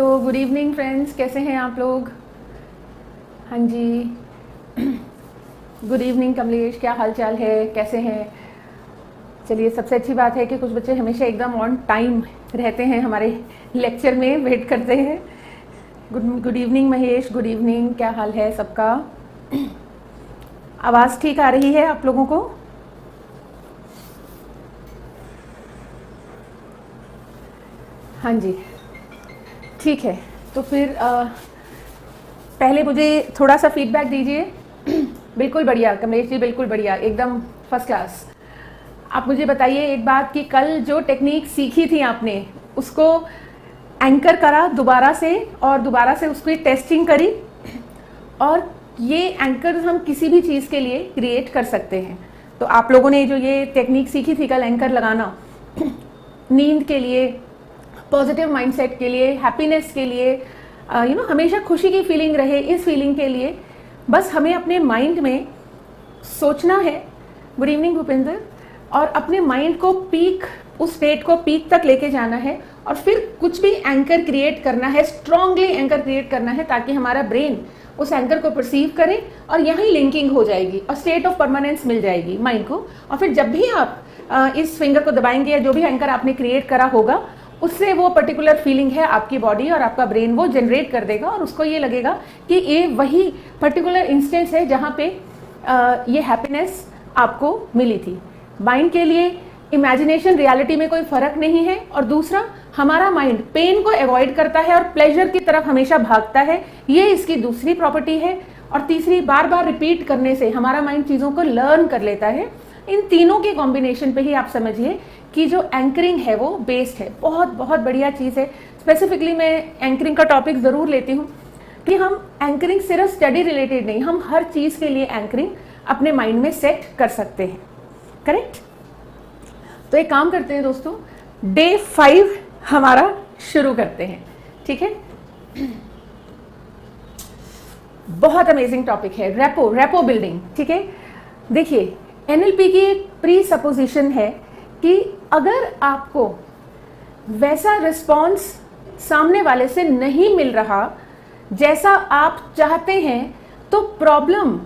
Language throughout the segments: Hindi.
तो गुड इवनिंग फ्रेंड्स, कैसे हैं आप लोग? हाँ जी, गुड इवनिंग कमलेश, क्या हाल चाल है, कैसे हैं? चलिए, सबसे अच्छी बात है कि कुछ बच्चे हमेशा एकदम ऑन टाइम रहते हैं, हमारे लेक्चर में वेट करते हैं। Good evening Mahesh, good evening, क्या हाल है सबका? आवाज़ ठीक आ रही है आप लोगों को? हाँ जी, ठीक है। तो फिर पहले मुझे थोड़ा सा फीडबैक दीजिए। बिल्कुल बढ़िया कमलेश जी, बिल्कुल बढ़िया, एकदम फर्स्ट क्लास। आप मुझे बताइए एक बात कि कल जो टेक्निक सीखी थी आपने, उसको एंकर करा दोबारा से और दोबारा से उसकी टेस्टिंग करी, और ये एंकर हम किसी भी चीज़ के लिए क्रिएट कर सकते हैं। तो आप लोगों ने जो ये टेक्निक सीखी थी कल, एंकर लगाना, नींद के लिए, पॉजिटिव माइंडसेट के लिए, हैप्पीनेस के लिए, हमेशा खुशी की फीलिंग रहे, इस फीलिंग के लिए बस हमें अपने माइंड में सोचना है। Good evening Bhupendra. और अपने माइंड को पीक, उस स्टेट को पीक तक लेके जाना है, और फिर कुछ भी एंकर क्रिएट करना है, स्ट्रांगली एंकर क्रिएट करना है, ताकि हमारा ब्रेन उस एंकर को परसीव करे और यहीं लिंकिंग हो जाएगी और स्टेट ऑफ परमानेंस मिल जाएगी माइंड को। और फिर जब भी आप इस फिंगर को दबाएंगे या जो भी एंकर आपने क्रिएट करा होगा, उससे वो पर्टिकुलर फीलिंग है आपकी बॉडी और आपका ब्रेन वो जनरेट कर देगा, और उसको ये लगेगा कि ये वही पर्टिकुलर इंस्टेंस है जहाँ पे ये हैप्पीनेस आपको मिली थी। माइंड के लिए इमेजिनेशन रियलिटी में कोई फर्क नहीं है। और दूसरा, हमारा माइंड पेन को अवॉइड करता है और प्लेजर की तरफ हमेशा भागता है, ये इसकी दूसरी प्रॉपर्टी है। और तीसरी, बार बार रिपीट करने से हमारा माइंड चीज़ों को लर्न कर लेता है। इन तीनों के कॉम्बिनेशन पे ही आप समझिए कि जो एंकरिंग है वो बेस्ड है। बहुत बहुत बढ़िया चीज़ है। स्पेसिफिकली मैं एंकरिंग का टॉपिक ज़रूर लेती हूँ कि हम एंकरिंग सिर्फ स्टडी रिलेटेड नहीं, हम हर चीज़ के लिए एंकरिंग अपने माइंड में सेट कर सकते हैं। करेक्ट? तो एक काम करते हैं दोस्तों, डे 5 हमारा शुरू करते हैं। ठीक है? बहुत अमेजिंग टॉपिक है, रेपो बिल्डिंग। ठीक है? देखिए, एनएलपी की एक प्री सपोजिशन है कि अगर आपको वैसा रिस्पॉन्स सामने वाले से नहीं मिल रहा जैसा आप चाहते हैं, तो प्रॉब्लम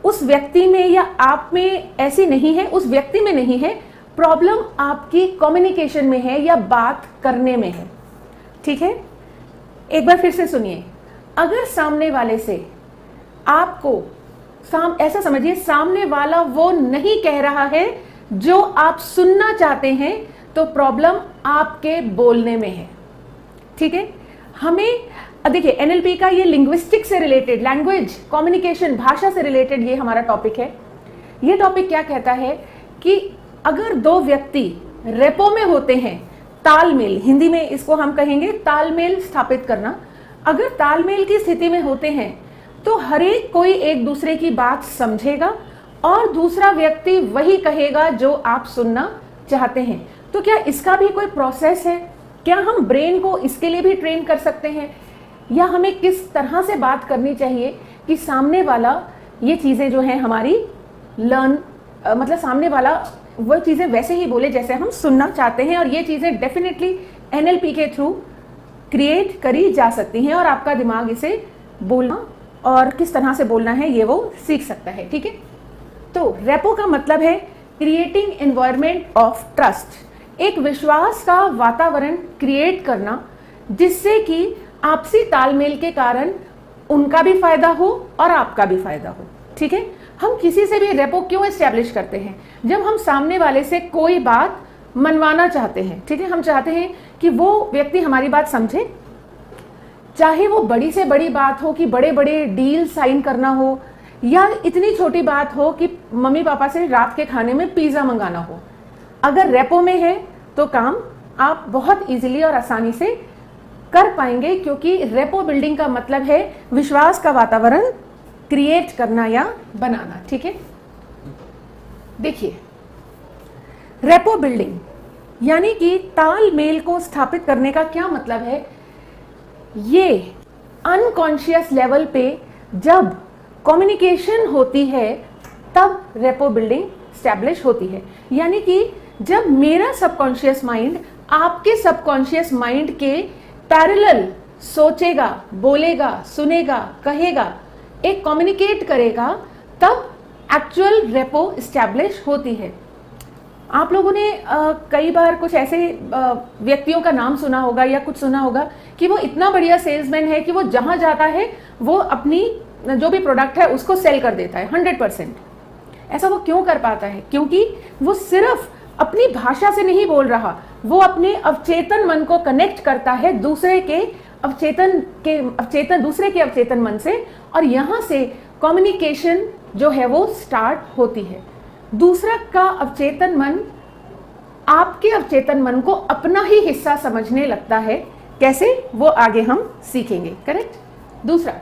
उस व्यक्ति में या आप में ऐसी नहीं है, उस व्यक्ति में नहीं है, प्रॉब्लम आपकी कम्युनिकेशन में है या बात करने में है। ठीक है? एक बार फिर से सुनिए। अगर सामने वाले से आपको ऐसा समझिए, सामने वाला वो नहीं कह रहा है जो आप सुनना चाहते हैं, तो प्रॉब्लम आपके बोलने में है। ठीक है? हमें देखिए, एनएलपी का ये लिंग्विस्टिक से रिलेटेड, लैंग्वेज, कम्युनिकेशन, भाषा से रिलेटेड ये हमारा टॉपिक है। ये टॉपिक क्या कहता है कि अगर दो व्यक्ति रेपो में होते हैं, तालमेल, हिंदी में इसको हम कहेंगे तालमेल स्थापित करना। अगर तालमेल की स्थिति में होते हैं तो हर एक कोई एक दूसरे की बात समझेगा और दूसरा व्यक्ति वही कहेगा जो आप सुनना चाहते हैं। तो क्या इसका भी कोई प्रोसेस है? क्या हम ब्रेन को इसके लिए भी ट्रेन कर सकते हैं? या हमें किस तरह से बात करनी चाहिए कि सामने वाला ये चीज़ें जो हैं हमारी मतलब सामने वाला वो चीज़ें वैसे ही बोले जैसे हम सुनना चाहते हैं। और ये चीज़ें डेफिनेटली एनएलपी के थ्रू क्रिएट करी जा सकती हैं, और आपका दिमाग इसे बोलना और किस तरह से बोलना है ये वो सीख सकता है। ठीक है? तो रेपो का मतलब है क्रिएटिंग एनवायरनमेंट ऑफ ट्रस्ट, एक विश्वास का वातावरण क्रिएट करना जिससे कि आपसी तालमेल के कारण उनका भी फायदा हो और आपका भी फायदा हो। ठीक है? हम किसी से भी रेपो क्यों एस्टैब्लिश करते हैं? जब हम सामने वाले से कोई बात मनवाना चाहते हैं। ठीक है? हम चाहते हैं कि वो व्यक्ति हमारी बात समझे, चाहे वो बड़ी से बड़ी बात हो कि बड़े बड़े डील साइन करना हो, या इतनी छोटी बात हो कि मम्मी पापा से रात के खाने में पिज्जा मंगाना हो। अगर रेपो में है तो काम आप बहुत इजीली और आसानी से कर पाएंगे, क्योंकि रेपो बिल्डिंग का मतलब है विश्वास का वातावरण क्रिएट करना या बनाना। ठीक है? देखिए, रेपो बिल्डिंग यानी कि तालमेल को स्थापित करने का क्या मतलब है? ये अनकॉन्शियस लेवल पे जब कम्युनिकेशन होती है तब रेपो बिल्डिंग स्टैब्लिश होती है। यानी कि जब मेरा सबकॉन्शियस माइंड आपके सबकॉन्शियस माइंड के पैरेलल सोचेगा, बोलेगा, सुनेगा, कहेगा, एक कम्युनिकेट करेगा, तब एक्चुअल रेपो एस्टैब्लिश होती है। आप लोगों ने कई बार कुछ ऐसे व्यक्तियों का नाम सुना होगा या कुछ सुना होगा कि वो इतना बढ़िया सेल्समैन है कि वो जहां जाता है वो अपनी जो भी प्रोडक्ट है उसको सेल कर देता है 100%। ऐसा वो क्यों कर पाता है? क्योंकि वो सिर्फ अपनी भाषा से नहीं बोल रहा, वो अपने अवचेतन मन को कनेक्ट करता है दूसरे के अवचेतन मन से, और यहां से कम्युनिकेशन जो है वो स्टार्ट होती है। दूसरा का अवचेतन मन आपके अवचेतन मन को अपना ही हिस्सा समझने लगता है। कैसे? वो आगे हम सीखेंगे। करेक्ट? दूसरा,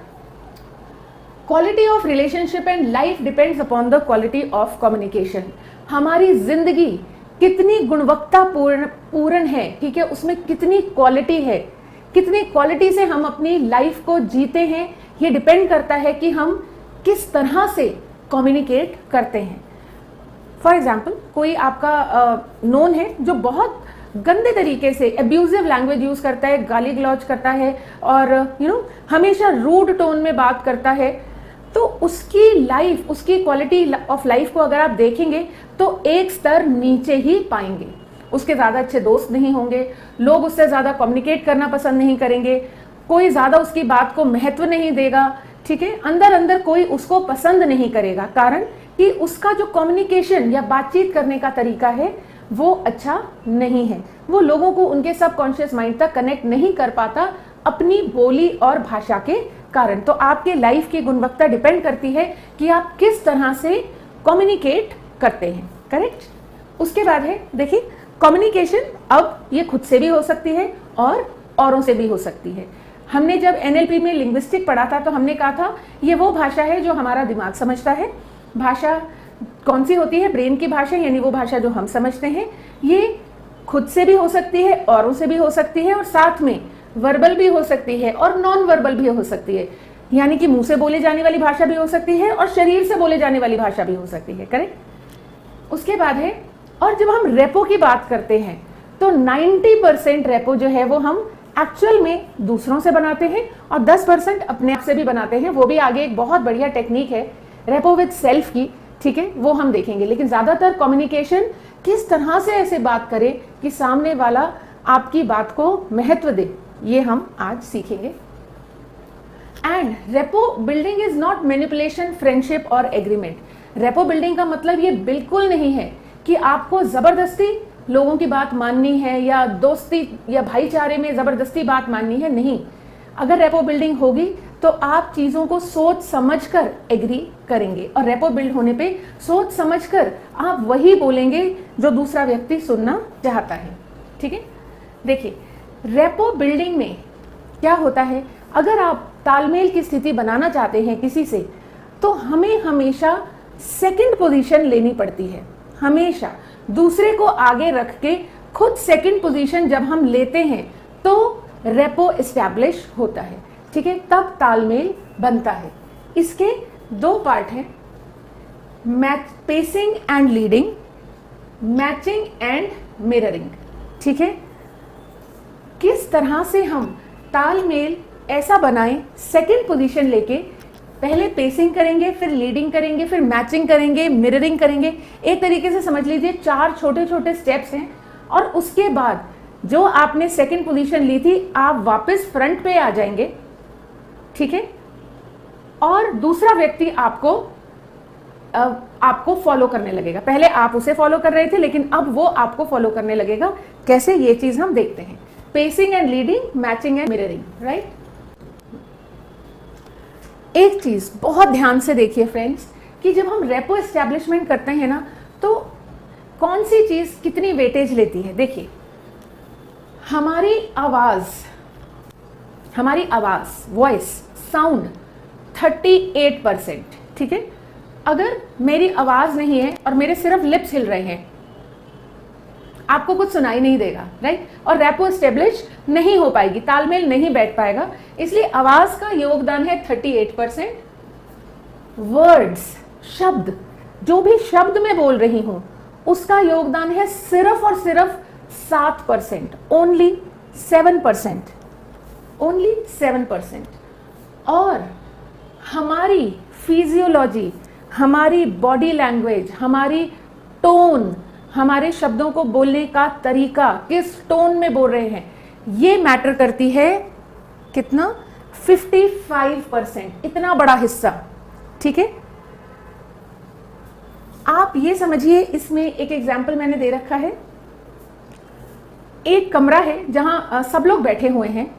quality of relationship and life depends upon the quality of communication. हमारी जिंदगी कितनी गुणवत्ता पूर्ण है, ठीक है, उसमें कितनी क्वालिटी है, कितनी क्वालिटी से हम अपनी लाइफ को जीते हैं, ये डिपेंड करता है कि हम किस तरह से कम्युनिकेट करते हैं। फॉर एग्जाम्पल, कोई आपका नोन है जो बहुत गंदे तरीके से एब्यूजिव लैंग्वेज यूज करता है, गाली गलौज करता है और हमेशा रूड टोन में बात करता है, तो उसकी लाइफ, उसकी क्वालिटी ऑफ लाइफ को अगर आप देखेंगे तो एक स्तर नीचे ही पाएंगे। उसके ज्यादा अच्छे दोस्त नहीं होंगे, लोग उससे ज्यादा कम्युनिकेट करना पसंद नहीं करेंगे, कोई ज्यादा उसकी बात को महत्व नहीं देगा, ठीक है, अंदर अंदर कोई उसको पसंद नहीं करेगा। कारण कि उसका जो कम्युनिकेशन या बातचीत करने का तरीका है वो अच्छा नहीं है, वो लोगों को उनके सबकॉन्शियस माइंड तक कनेक्ट नहीं कर पाता अपनी बोली और भाषा के कारण। तो आपके लाइफ की गुणवत्ता डिपेंड करती है कि आप किस तरह से कम्युनिकेट करते हैं। करेक्ट? उसके बाद है, देखिए, कम्युनिकेशन अब ये खुद से भी हो सकती है और औरों से भी हो सकती है। हमने जब एनएलपी में लिंग्विस्टिक पढ़ा था तो हमने कहा था ये वो भाषा है जो हमारा दिमाग समझता है। भाषा कौन सी होती है? ब्रेन की भाषा, यानी वो भाषा जो हम समझते हैं। ये खुद से भी हो सकती है, औरों से भी हो सकती है, और साथ में वर्बल भी हो सकती है और नॉन वर्बल भी हो सकती है। यानी कि मुंह से बोले जाने वाली भाषा भी हो सकती है और शरीर से बोले जाने वाली भाषा भी हो सकती है। करेक्ट? उसके बाद है, और जब हम रेपो की बात करते हैं तो 90% रेपो जो है वो हम एक्चुअल में दूसरों से बनाते हैं और 10% अपने आप से भी बनाते हैं। वो भी आगे एक बहुत बढ़िया टेक्निक है रेपो विद सेल्फ की, ठीक है, वो हम देखेंगे। लेकिन ज्यादातर कम्युनिकेशन किस तरह से ऐसे बात करे कि सामने वाला आपकी बात को महत्व दे, ये हम आज सीखेंगे। And rapport building is not manipulation, friendship और एग्रीमेंट। रेपो बिल्डिंग का मतलब ये बिल्कुल नहीं है कि आपको जबरदस्ती लोगों की बात माननी है या दोस्ती या भाईचारे में जबरदस्ती बात माननी है। नहीं, अगर रेपो बिल्डिंग होगी तो आप चीजों को सोच समझकर एग्री करेंगे, और रेपो बिल्ड होने पे सोच समझकर आप वही बोलेंगे जो दूसरा व्यक्ति सुनना चाहता है। ठीक है? देखिए, रेपो बिल्डिंग में क्या होता है, अगर आप तालमेल की स्थिति बनाना चाहते हैं किसी से, तो हमें हमेशा सेकंड पोजीशन लेनी पड़ती है। हमेशा दूसरे को आगे रख के खुद सेकंड पोजीशन जब हम लेते हैं तो रेपो एस्टैब्लिश होता है। ठीक है? तब तालमेल बनता है। इसके दो पार्ट हैं, pacing and leading, matching and mirroring. ठीक है? किस तरह से हम तालमेल ऐसा बनाएं, सेकंड पोजीशन लेके पहले पेसिंग करेंगे, फिर लीडिंग करेंगे, फिर मैचिंग करेंगे, मिररिंग करेंगे। एक तरीके से समझ लीजिए 4 छोटे छोटे स्टेप्स हैं, और उसके बाद जो आपने सेकंड पोजीशन ली थी आप वापस फ्रंट पे आ जाएंगे। ठीक है? और दूसरा व्यक्ति आपको फॉलो करने लगेगा। पहले आप उसे फॉलो कर रहे थे, लेकिन अब वो आपको फॉलो करने लगेगा। कैसे, ये चीज हम देखते हैं। Pacing and leading, matching and mirroring. Right? एक चीज बहुत ध्यान से देखिए फ्रेंड्स, कि जब हम रेपो एस्टैब्लिशमेंट करते हैं ना, तो कौन सी चीज कितनी वेटेज लेती है। देखिए, हमारी आवाज, वॉइस, साउंड 38%। ठीक है? अगर मेरी आवाज नहीं है और मेरे सिर्फ लिप्स हिल रहे हैं, आपको कुछ सुनाई नहीं देगा। राइट? और रेपो एस्टेब्लिश नहीं हो पाएगी, तालमेल नहीं बैठ पाएगा। इसलिए आवाज का योगदान है 38%। वर्ड्स, शब्द, जो भी शब्द मैं बोल रही हूं उसका योगदान है सिर्फ और सिर्फ 7%, ओनली 7%। ओनली 7%। और हमारी फिजियोलॉजी, हमारी बॉडी लैंग्वेज, हमारी टोन, हमारे शब्दों को बोलने का तरीका, किस टोन में बोल रहे हैं, ये मैटर करती है। कितना? 55%, इतना बड़ा हिस्सा। ठीक है, आप ये समझिए, इसमें एक एग्जाम्पल मैंने दे रखा है। एक कमरा है जहां सब लोग बैठे हुए हैं।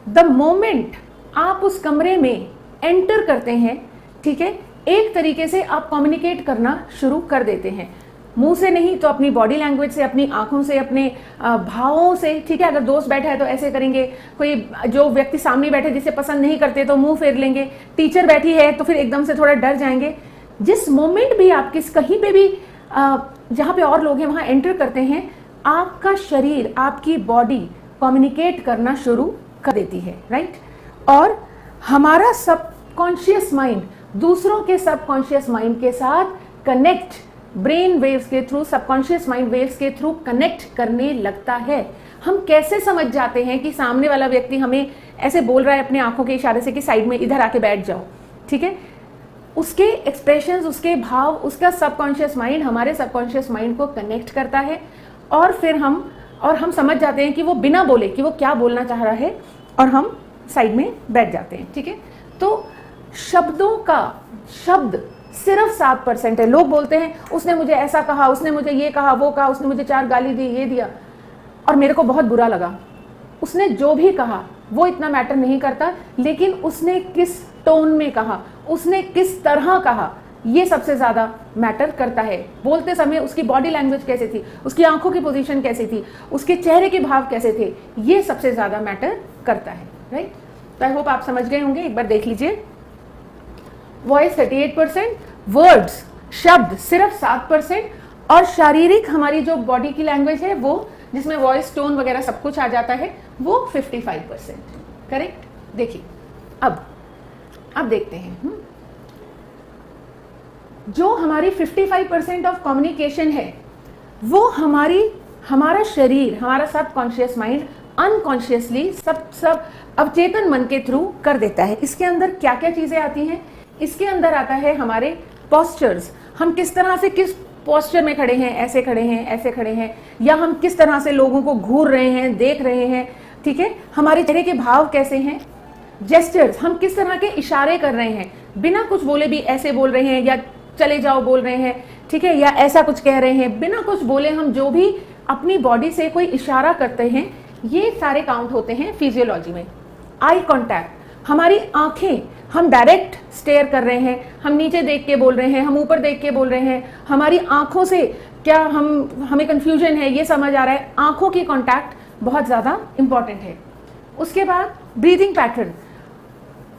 द मोमेंट आप उस कमरे में एंटर करते हैं, ठीक है, एक तरीके से आप कम्युनिकेट करना शुरू कर देते हैं। मुंह से नहीं तो अपनी बॉडी लैंग्वेज से, अपनी आंखों से, अपने भावों से। ठीक है, अगर दोस्त बैठा है तो ऐसे करेंगे, कोई जो व्यक्ति सामने बैठे जिसे पसंद नहीं करते तो मुंह फेर लेंगे, टीचर बैठी है तो फिर एकदम से थोड़ा डर जाएंगे। जिस मोमेंट भी आप कहीं पे भी जहां पे और लोग हैं वहां एंटर करते हैं, आपका शरीर, आपकी बॉडी कम्युनिकेट करना शुरू कर देती है, राइट। और हमारा सबकॉन्शियस माइंड दूसरों के सबकॉन्शियस माइंड के साथ कनेक्ट, ब्रेन वेव्स के थ्रू, सबकॉन्शियस माइंड वेव्स के थ्रू कनेक्ट करने लगता है। हम कैसे समझ जाते हैं कि सामने वाला व्यक्ति हमें ऐसे बोल रहा है अपने आंखों के इशारे से कि साइड में इधर आके बैठ जाओ, ठीक है। उसके एक्सप्रेशंस, उसके भाव, उसका सबकॉन्शियस माइंड हमारे सबकॉन्शियस माइंड को कनेक्ट करता है और फिर हम समझ जाते हैं कि वो बिना बोले कि वो क्या बोलना चाह रहा है और हम साइड में बैठ जाते हैं, ठीक है। तो शब्द सिर्फ 7% है। लोग बोलते हैं उसने मुझे ऐसा कहा, उसने मुझे ये कहा, वो कहा, उसने मुझे 4 गाली दी, ये दिया और मेरे को बहुत बुरा लगा। उसने जो भी कहा वो इतना मैटर नहीं करता, लेकिन उसने किस टोन में कहा, उसने किस तरह कहा, ये सबसे ज्यादा मैटर करता है। बोलते समय उसकी बॉडी लैंग्वेज कैसे थी, उसकी आंखों की पोजीशन कैसी थी, उसके चेहरे के भाव कैसे थे, ये सबसे ज्यादा मैटर करता है, राइट। तो आई होप आप समझ गए होंगे। एक बार देख लीजिए, वॉइस 38%, वर्ड्स, शब्द सिर्फ 7% और शारीरिक हमारी जो बॉडी की लैंग्वेज है वो, जिसमें वॉइस, टोन वगैरह सब कुछ आ जाता है, वो 55%। करेक्ट। देखिए अब देखते हैं जो हमारी 55% ऑफ कम्युनिकेशन है वो हमारा शरीर, हमारा सबकॉन्शियस माइंड अनकॉन्शियसली सब अवचेतन मन के थ्रू कर देता है। इसके अंदर क्या क्या चीजें आती हैं? इसके अंदर आता है हमारे पोस्चर्स, हम किस तरह से किस पोस्चर में खड़े हैं, ऐसे खड़े हैं, ऐसे खड़े हैं, या हम किस तरह से लोगों को घूर रहे हैं, देख रहे हैं, ठीक है। हमारे चेहरे के भाव कैसे हैं, जेस्चर्स, हम किस तरह के इशारे कर रहे हैं, बिना कुछ बोले भी ऐसे बोल रहे हैं या चले जाओ बोल रहे हैं, ठीक है, या ऐसा कुछ कह रहे हैं, बिना कुछ बोले हम जो भी अपनी बॉडी से कोई इशारा करते हैं, ये सारे काउंट होते हैं फिजियोलॉजी में। आई कांटेक्ट, हमारी आंखें, हम डायरेक्ट स्टेयर कर रहे हैं, हम नीचे देख के बोल रहे हैं, हम ऊपर देख के बोल रहे हैं, हमारी आंखों से क्या हमें कंफ्यूजन है ये समझ आ रहा है, आंखों की कांटेक्ट बहुत ज्यादा इंपॉर्टेंट है। उसके बाद ब्रीदिंग पैटर्न,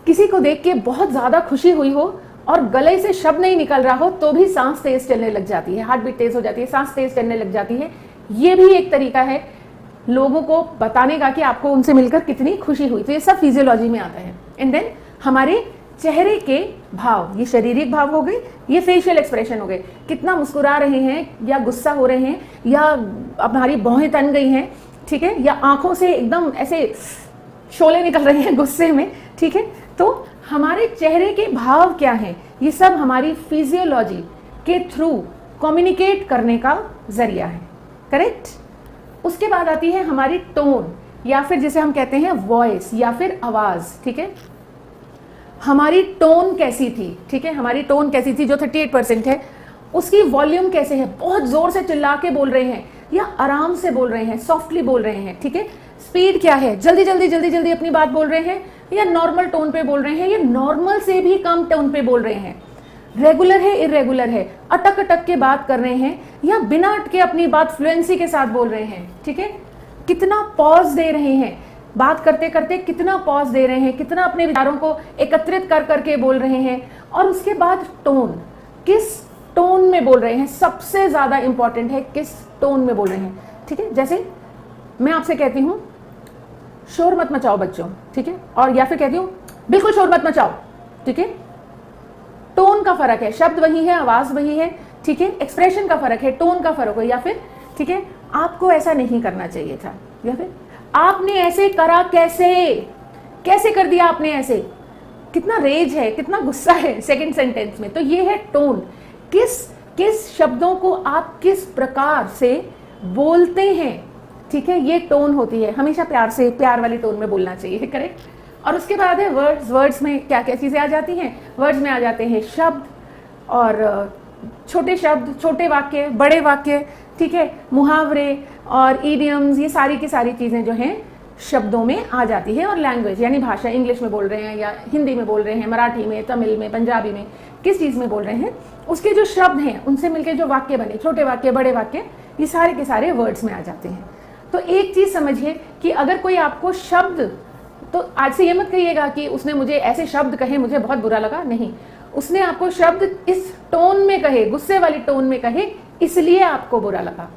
किसी को देख के बहुत ज्यादा खुशी हुई हो और गले से शब्द नहीं निकल रहा हो तो भी सांस तेज चलने लग जाती है, हार्ट बीट तेज हो जाती है, सांस तेज चलने लग जाती है, ये भी एक तरीका है लोगों को बताने का कि आपको उनसे मिलकर कितनी खुशी हुई। तो ये सब फिजियोलॉजी में आता है। एंड देन हमारे चेहरे के भाव, ये शारीरिक भाव हो गए, ये फेशियल एक्सप्रेशन हो गए, कितना मुस्कुरा रहे हैं या गुस्सा हो रहे हैं या हमारी भौहें तन गई हैं, ठीक है, या आंखों से एकदम ऐसे शोले निकल रहे हैं गुस्से में, ठीक है। तो हमारे चेहरे के भाव क्या हैं, ये सब हमारी फिजियोलॉजी के थ्रू कम्युनिकेट करने का जरिया है, करेक्ट। उसके बाद आती है हमारी टोन, या फिर जिसे हम कहते हैं वॉइस या फिर आवाज, ठीक है। हमारी टोन कैसी थी, ठीक है, हमारी टोन कैसी थी जो 38% है, उसकी वॉल्यूम कैसे है, बहुत जोर से चिल्ला के बोल रहे हैं या आराम से बोल रहे हैं, सॉफ्टली बोल रहे हैं, ठीक है। स्पीड क्या है, जल्दी जल्दी अपनी बात बोल रहे हैं या नॉर्मल टोन पे बोल रहे हैं या नॉर्मल से भी कम टोन पे बोल रहे हैं, रेगुलर है, इरेगुलर है, अटक अटक के बात कर रहे हैं या बिना अटके अपनी बात फ्लुएंसी के साथ बोल रहे हैं, ठीक है। कितना पॉज दे रहे हैं, बात करते करते कितना पॉज दे रहे हैं, कितना अपने विचारों को एकत्रित कर करके बोल रहे हैं। और उसके बाद टोन, किस टोन में बोल रहे हैं, सबसे ज्यादा इंपॉर्टेंट है किस टोन में बोल रहे हैं, ठीक है। जैसे मैं आपसे कहती हूं शोर मत मचाओ बच्चों, ठीक है, और या फिर कहती हूं बिल्कुल शोर मत मचाओ, ठीक है। टोन का फर्क है, शब्द वही है, आवाज वही है, ठीक है, एक्सप्रेशन का फर्क है, टोन का फर्क है। या फिर ठीक है, आपको ऐसा नहीं करना चाहिए था, या फिर आपने ऐसे करा कैसे, कैसे कर दिया आपने ऐसे, कितना रेज है, कितना गुस्सा है सेकंड सेंटेंस में। तो ये है टोन, किस किस शब्दों को आप किस प्रकार से बोलते हैं, ठीक है, ये टोन होती है। हमेशा प्यार से, प्यार वाली टोन में बोलना चाहिए, करेक्ट। और उसके बाद है वर्ड्स। वर्ड्स में क्या क्या चीजें आ जाती हैं, वर्ड्स में आ जाते हैं शब्द और छोटे शब्द, छोटे वाक्य, बड़े वाक्य, ठीक है, मुहावरे और ईडियम्स, ये सारी की सारी चीजें जो हैं शब्दों में आ जाती है। और लैंग्वेज यानी भाषा, इंग्लिश में बोल रहे हैं या हिंदी में बोल रहे हैं, मराठी में, तमिल में, पंजाबी में, किस चीज में बोल रहे हैं, उसके जो शब्द हैं उनसे मिलके जो वाक्य बने, छोटे वाक्य, बड़े वाक्य, ये सारे के सारे वर्ड्स में आ जाते हैं। तो एक चीज समझिए कि अगर कोई आपको शब्द, तो आज से ये मत कहिएगा कि उसने मुझे ऐसे शब्द कहे मुझे बहुत बुरा लगा, नहीं, उसने आपको शब्द इस टोन में कहे, गुस्से वाली टोन में कहे, इसलिए आपको बुरा लगा।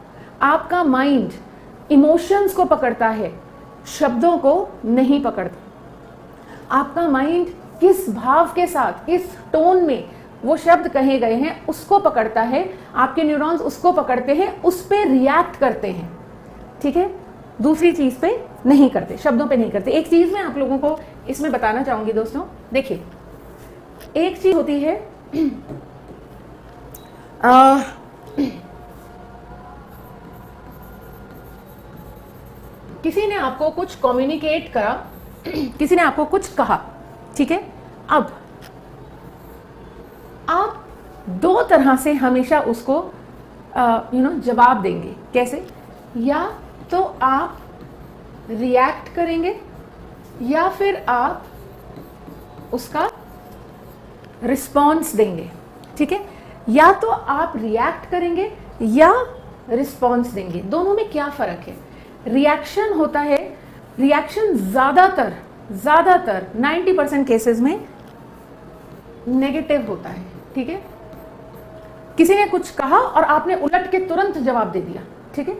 आपका माइंड इमोशंस को पकड़ता है, शब्दों को नहीं पकड़ता। आपका माइंड किस भाव के साथ, किस टोन में वो शब्द कहे गए हैं उसको पकड़ता है, आपके न्यूरॉन्स उसको पकड़ते हैं, उस पे रिएक्ट करते हैं, ठीक है, दूसरी चीज पे नहीं करते, शब्दों पे नहीं करते। एक चीज मैं आप लोगों को इसमें बताना चाहूंगी दोस्तों, देखिए एक चीज होती है किसी ने आपको कुछ कम्युनिकेट करा, किसी ने आपको कुछ कहा, ठीक है, अब आप दो तरह से हमेशा उसको जवाब देंगे। कैसे? या तो आप रिएक्ट करेंगे या फिर आप उसका रिस्पॉन्स देंगे, ठीक है। या तो आप रिएक्ट करेंगे या रिस्पॉन्स देंगे, दोनों में क्या फर्क है? रिएक्शन होता है, रिएक्शन ज्यादातर 90% केसेस में नेगेटिव होता है, ठीक है। किसी ने कुछ कहा और आपने उलट के तुरंत जवाब दे दिया, ठीक है,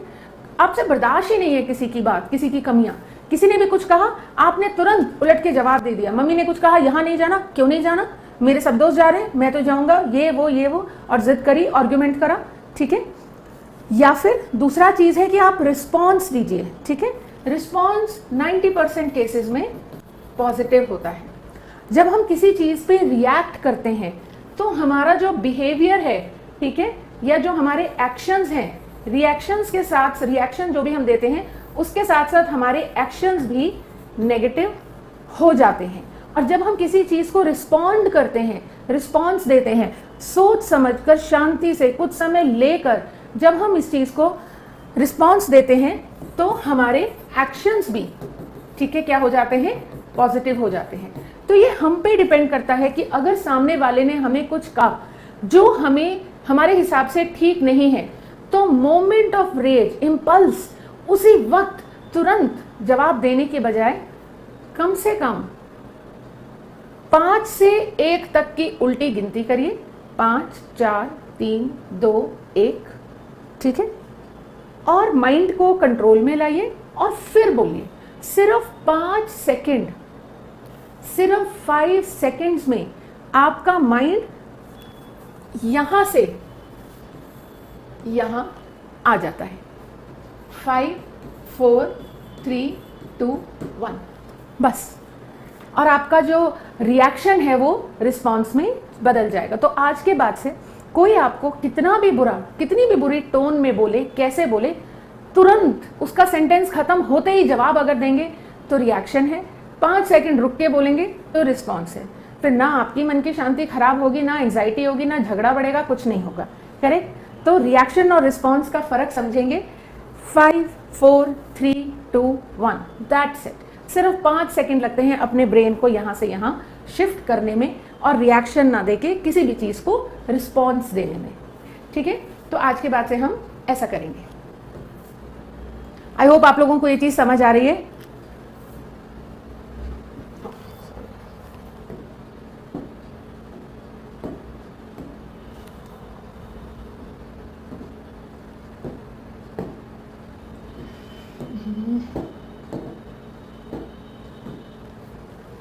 आपसे बर्दाश्त ही नहीं है किसी की बात, किसी की कमियां। किसी ने भी कुछ कहा, आपने तुरंत उलट के जवाब दे दिया। मम्मी ने कुछ कहा, यहां नहीं जाना, क्यों नहीं जाना, मेरे सब दोस्त जा रहे हैं, मैं तो जाऊंगा, ये वो, और जिद करी, आर्ग्यूमेंट करा, ठीक है। या फिर दूसरा चीज है कि आप रिस्पॉन्स दीजिए, ठीक है। रिस्पॉन्स 90% केसेस में पॉजिटिव होता है। जब हम किसी चीज पे रिएक्ट करते हैं तो हमारा जो बिहेवियर है, ठीक है, या जो हमारे एक्शंस हैं, रिएक्शंस के साथ, रिएक्शन जो भी हम देते हैं उसके साथ साथ हमारे एक्शंस भी नेगेटिव हो जाते हैं। और जब हम किसी चीज को रिस्पॉन्ड करते हैं, रिस्पॉन्स देते हैं, सोच समझकर, शांति से, कुछ समय लेकर जब हम इस चीज को रिस्पॉन्स देते हैं तो हमारे एक्शंस भी, ठीक है, क्या हो जाते हैं? पॉजिटिव हो जाते हैं। तो ये हम पे डिपेंड करता है कि अगर सामने वाले ने हमें कुछ कहा जो हमें, हमारे हिसाब से ठीक नहीं है, तो मोमेंट ऑफ रेज, इम्पल्स, उसी वक्त तुरंत जवाब देने के बजाय कम से कम 5 से 1 तक की उल्टी गिनती करिए। 5, 4, 3, 2, 1, ठीक है, और माइंड को कंट्रोल में लाइए और फिर बोलिए। सिर्फ 5 सेकंड, सिर्फ 5 सेकंड्स में आपका माइंड यहां से यहां आ जाता है। 5, 4, 3, 2, 1, बस। और आपका जो रिएक्शन है वो रिस्पॉन्स में बदल जाएगा। तो आज के बाद से कोई आपको कितना भी बुरा, कितनी भी बुरी टोन में बोले, कैसे बोले, तुरंत उसका सेंटेंस खत्म होते ही जवाब अगर देंगे तो रिएक्शन है, 5 सेकंड रुक के बोलेंगे तो रिस्पॉन्स है। फिर ना आपकी मन की शांति खराब होगी, ना एंजाइटी होगी, ना झगड़ा बढ़ेगा, कुछ नहीं होगा, करेक्ट। तो रिएक्शन और रिस्पॉन्स का फर्क समझेंगे। 5, 4, 3, 2, 1, दैट्स इट। सिर्फ 5 सेकंड लगते हैं अपने ब्रेन को यहां से यहां शिफ्ट करने में और रिएक्शन ना देके किसी भी चीज को रिस्पॉन्स देने में, ठीक है। तो आज के बाद से हम ऐसा करेंगे। आई होप आप लोगों को ये चीज समझ आ रही है।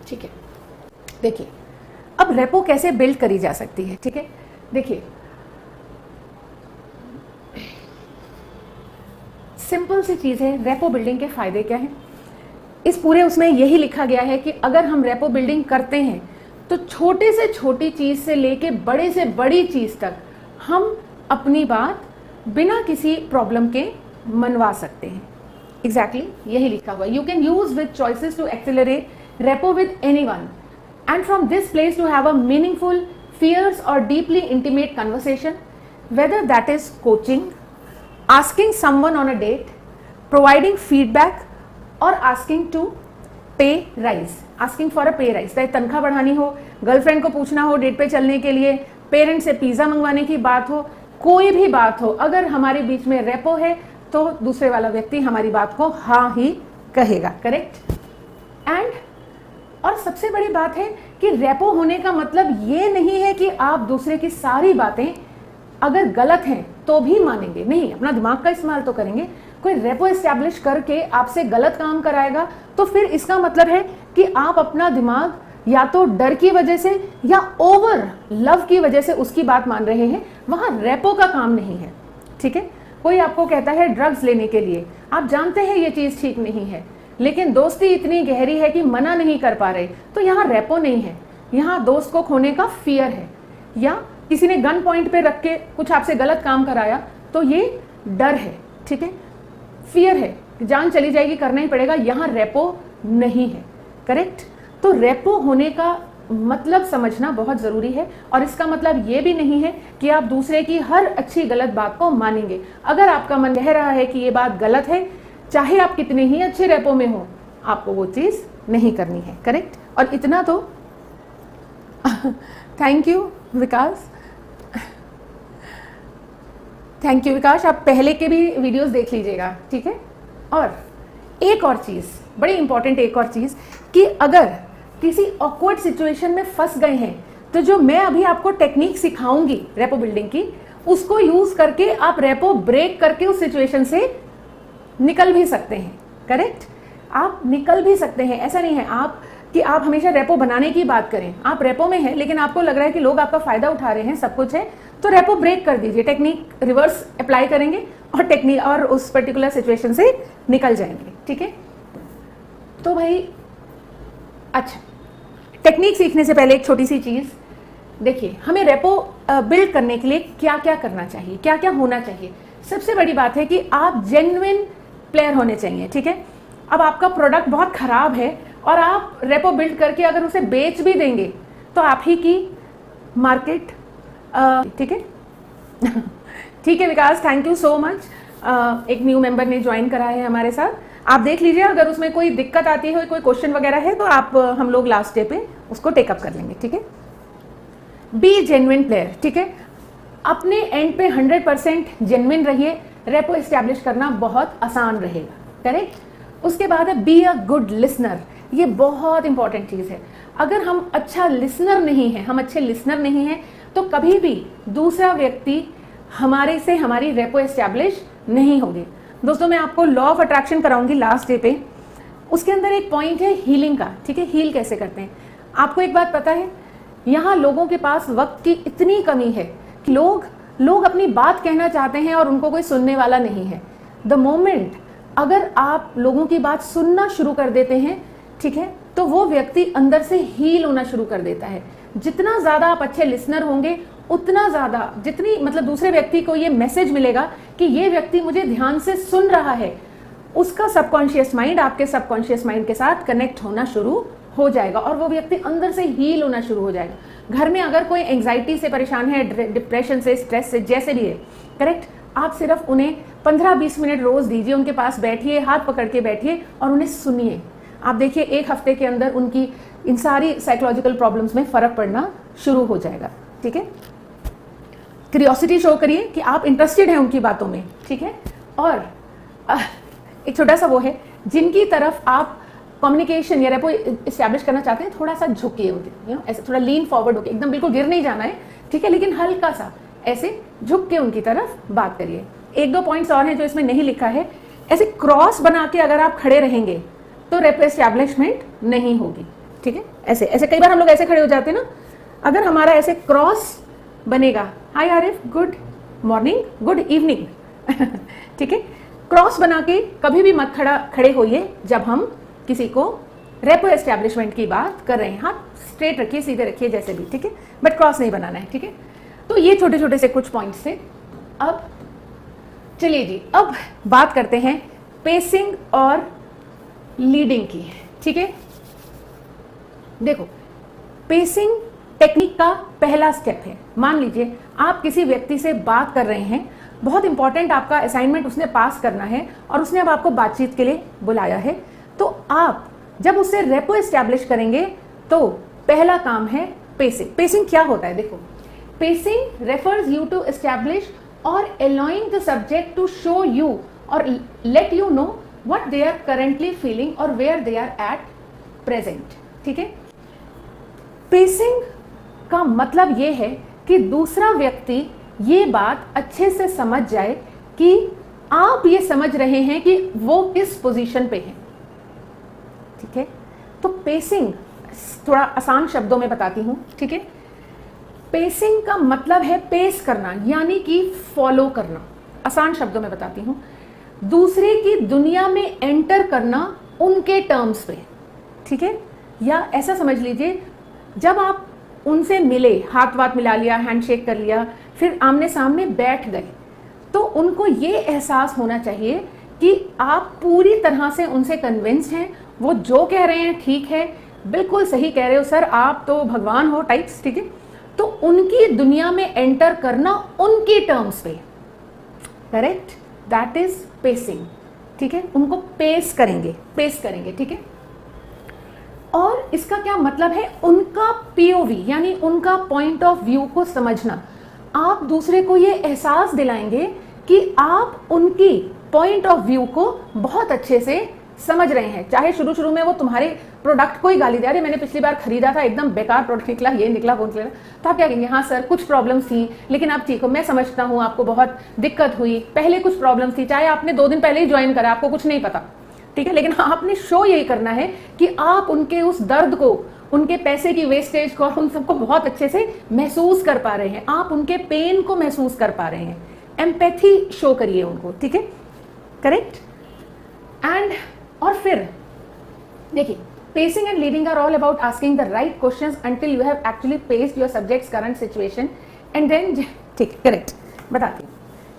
ठीक है, देखिए अब रेपो कैसे बिल्ड करी जा सकती है, ठीक है। देखिए सिंपल सी चीज है, रेपो बिल्डिंग के फायदे क्या हैं? इस पूरे उसमें यही लिखा गया है कि अगर हम रेपो बिल्डिंग करते हैं तो छोटे से छोटी चीज़ से लेके बड़े से बड़ी चीज़ तक हम अपनी बात बिना किसी प्रॉब्लम के मनवा सकते हैं। एग्जैक्टली यही लिखा हुआ। You can use with choices to accelerate rapport with anyone and from this place to have a meaningful, fierce or deeply intimate conversation, whether that is coaching, asking someone on a date, providing feedback or asking to pay rise, asking for a pay rise, चाहे तनख्वाह बढ़ानी हो, गर्लफ्रेंड को पूछना हो डेट पे चलने के लिए, पेरेंट्स से पिज़्ज़ा मंगवाने की बात हो, कोई भी बात हो, अगर हमारे बीच में रेपो है तो दूसरे वाला व्यक्ति हमारी बात को हाँ ही कहेगा। करेक्ट। एंड और सबसे बड़ी बात है कि रेपो होने का मतलब ये नहीं है कि आप दूसरे की सारी बातें अगर गलत हैं तो भी मानेंगे, नहीं, अपना दिमाग का इस्तेमाल तो करेंगे। कोई रेपो एस्टैब्लिश करके आपसे गलत काम कराएगा तो फिर इसका मतलब है कि आप अपना दिमाग या तो डर की वजह से या ओवर लव की वजह से उसकी बात मान रहे हैं। वहां रेपो का काम नहीं है। ठीक है। कोई आपको कहता है ड्रग्स लेने के लिए, आप जानते हैं ये चीज ठीक नहीं है, लेकिन दोस्ती इतनी गहरी है कि मना नहीं कर पा रहे, तो यहाँ रेपो नहीं है, यहाँ दोस्त को खोने का फियर है। या किसी ने गन पॉइंट पे रख के कुछ आपसे गलत काम कराया तो ये डर है। ठीक है, फियर है, जान चली जाएगी, करना ही पड़ेगा, यहाँ रेपो नहीं है। करेक्ट। तो रेपो होने का मतलब समझना बहुत जरूरी है, और इसका मतलब ये भी नहीं है कि आप दूसरे की हर अच्छी गलत बात को मानेंगे। अगर आपका मन कह रहा है कि ये बात गलत है, चाहे आप कितने ही अच्छे रेपो में हो, आपको वो चीज नहीं करनी है। करेक्ट। और इतना तो thank you Vikas, thank you Vikas, आप पहले के भी वीडियोस देख लीजिएगा। ठीक है। और एक और चीज बड़ी इंपॉर्टेंट, एक और चीज कि अगर किसी ऑकवर्ड सिचुएशन में फंस गए हैं तो जो मैं अभी आपको टेक्निक सिखाऊंगी रेपो बिल्डिंग की, उसको यूज करके आप रेपो ब्रेक करके उस सिचुएशन से निकल भी सकते हैं। करेक्ट। आप निकल भी सकते हैं। ऐसा नहीं है आप हमेशा रेपो बनाने की बात करें। आप रेपो में हैं लेकिन आपको लग रहा है कि लोग आपका फायदा उठा रहे हैं, सब कुछ है, तो रेपो ब्रेक कर दीजिए, टेक्निक रिवर्स अप्लाई करेंगे और उस पर्टिकुलर सिचुएशन से निकल जाएंगे। ठीक है। तो भाई अच्छा, टेक्निक सीखने से पहले एक छोटी सी चीज देखिए, हमें रेपो बिल्ड करने के लिए क्या क्या करना चाहिए, क्या क्या होना चाहिए। सबसे बड़ी बात है कि आप जेन्युइन प्लेयर होने चाहिए। ठीक है। अब आपका प्रोडक्ट बहुत खराब है और आप रेपो बिल्ड करके अगर उसे बेच भी देंगे तो आप ही की मार्केट। ठीक है। ठीक है विकास, थैंक यू सो मच। एक न्यू मेंबर ने ज्वाइन करा है हमारे साथ, आप देख लीजिए, अगर उसमें कोई दिक्कत आती है, कोई क्वेश्चन वगैरह है तो आप हम लोग लास्ट डे पे उसको टेकअप कर लेंगे। ठीक है। B genuine player. ठीक है। अपने एंड पे 100% जेन्युइन रहिए, रेपो एस्टैब्लिश करना बहुत आसान रहेगा। करेक्ट। उसके बाद है बी अ गुड लिसनर। ये बहुत इंपॉर्टेंट चीज है। अगर हम अच्छा लिसनर नहीं है, हम अच्छे लिसनर नहीं है, तो कभी भी दूसरा व्यक्ति हमारे से हमारी रेपो एस्टैब्लिश नहीं होगी। दोस्तों, मैं आपको लॉ ऑफ अट्रैक्शन कराऊंगी लास्ट डे पे, उसके अंदर एक पॉइंट है हीलिंग का। ठीक है। हील कैसे करते हैं। आपको एक बात पता है, यहाँ लोगों के पास वक्त की इतनी कमी है कि लोग अपनी बात कहना चाहते हैं और उनको कोई सुनने वाला नहीं है। द मोमेंट अगर आप लोगों की बात सुनना शुरू कर देते हैं, ठीक है, तो वो व्यक्ति अंदर से हील होना शुरू कर देता है। जितना ज्यादा आप अच्छे लिसनर होंगे, उतना ज्यादा जितनी मतलब दूसरे व्यक्ति को ये मैसेज मिलेगा कि ये व्यक्ति मुझे ध्यान से सुन रहा है, उसका सबकॉन्शियस माइंड आपके सबकॉन्शियस माइंड के साथ कनेक्ट होना शुरू हो जाएगा और वो व्यक्ति अंदर से हील होना शुरू हो जाएगा। घर में अगर कोई एंजाइटी से परेशान है, डिप्रेशन से, स्ट्रेस से, जैसे भी है, करेक्ट, आप सिर्फ उन्हें 15-20 मिनट रोज दीजिए, उनके पास बैठिए, हाथ पकड़ के बैठिए और उन्हें सुनिए। आप देखिए एक हफ्ते के अंदर उनकी इन सारी साइकोलॉजिकल प्रॉब्लम्स में फर्क पड़ना शुरू हो जाएगा। ठीक है। क्यूरियोसिटी शो करिए कि आप इंटरेस्टेड हैं उनकी बातों में। ठीक है। और एक छोटा सा वो है, जिनकी तरफ आप कम्युनिकेशन या रेपो एस्टैब्लिश करना चाहते हैं, थोड़ा सा झुकिए उनके, ऐसे थोड़ा लीन फॉरवर्ड होके, एकदम बिल्कुल गिर नहीं जाना है। ठीक है। लेकिन हल्का सा ऐसे झुक के उनकी तरफ बात करिए। 1-2 पॉइंट्स और हैं जो इसमें नहीं लिखा है। ऐसे क्रॉस बना के अगर आप खड़े रहेंगे तो रेपो एस्टैब्लिशमेंट नहीं होगी। ठीक है। ऐसे ऐसे कई बार हम लोग ऐसे खड़े हो जाते हैं ना, अगर हमारा ऐसे क्रॉस बनेगा, hi Arif, good morning, good evening. ठीक है। क्रॉस बना के कभी भी मत खड़े होइए जब हम किसी को रेपो एस्टैब्लिशमेंट की बात कर रहे हैं। हाथ स्ट्रेट रखिए, सीधे रखिए, जैसे भी, ठीक है, बट क्रॉस नहीं बनाना है, ठीक है। तो ये छोटे छोटे से कुछ पॉइंट्स थे। अब चलिए जी, अब बात करते हैं पेसिंग और लीडिंग की, ठीक है। देखो, पेसिंग टेक्निक का पहला स्टेप है। मान लीजिए आप किसी व्यक्ति से बात कर रहे हैं, बहुत इंपॉर्टेंट आपका असाइनमेंट उसने पास करना है और उसने अब आपको बातचीत के लिए बुलाया है, तो आप जब उससे रेपो एस्टैब्लिश करेंगे तो पहला काम है पेसिंग। पेसिंग क्या होता है? देखो, pacing refers you to establish और allowing the subject to show you और let you know what they are currently feeling और where they are at present, ठीक है। पेसिंग का मतलब यह है कि दूसरा व्यक्ति ये बात अच्छे से समझ जाए कि आप ये समझ रहे हैं कि वो किस पोजीशन पे है, ठीक है। तो पेसिंग थोड़ा आसान शब्दों में बताती हूं, ठीक है। पेसिंग का मतलब है पेस करना, यानी कि फॉलो करना। आसान शब्दों में बताती हूं, दूसरे की दुनिया में एंटर करना उनके टर्म्स पे, ठीक है। या ऐसा समझ लीजिए, जब आप उनसे मिले, हाथ वाथ मिला लिया, हैंडशेक कर लिया, फिर आमने सामने बैठ गए, तो उनको ये एहसास होना चाहिए कि आप पूरी तरह से उनसे कन्विंस हैं, वो जो कह रहे हैं ठीक है, बिल्कुल सही कह रहे हो सर, आप तो भगवान हो टाइप्स, ठीक है। तो उनकी दुनिया में एंटर करना उनकी टर्म्स पे, करेक्ट, दैट इज पेसिंग, ठीक है। उनको पेस करेंगे, ठीक है। और इसका क्या मतलब है? उनका पीओवी यानी उनका पॉइंट ऑफ व्यू को समझना। आप दूसरे को ये एहसास दिलाएंगे कि आप उनकी पॉइंट ऑफ व्यू को बहुत अच्छे से समझ रहे हैं। चाहे शुरू शुरू में वो तुम्हारे प्रोडक्ट को ही गाली दे, अरे मैंने पिछली बार खरीदा था, एकदम बेकार प्रोडक्ट निकला, ये निकला, वो निकला, तो आप क्या कहेंगे? हाँ सर, कुछ प्रॉब्लम्स थी, लेकिन आप ठीक हो, मैं समझता हूँ, आपको बहुत दिक्कत हुई, पहले कुछ प्रॉब्लम्स थी, चाहे आपने 2 दिन पहले ही ज्वाइन करा, आपको कुछ नहीं पता, ठीक है, लेकिन आपने शो यही करना है कि आप उनके उस दर्द को, उनके पैसे की वेस्टेज को, उन सबको बहुत अच्छे से महसूस कर पा रहे हैं, आप उनके पेन को महसूस कर पा रहे हैं, एम्पैथी शो करिए उनको, ठीक है, करेक्ट। एंड और फिर देखिए, pacing and leading are all about asking the right questions until you have actually paced your subject's current situation and then, ठीक, करेक्ट, बताती हूँ।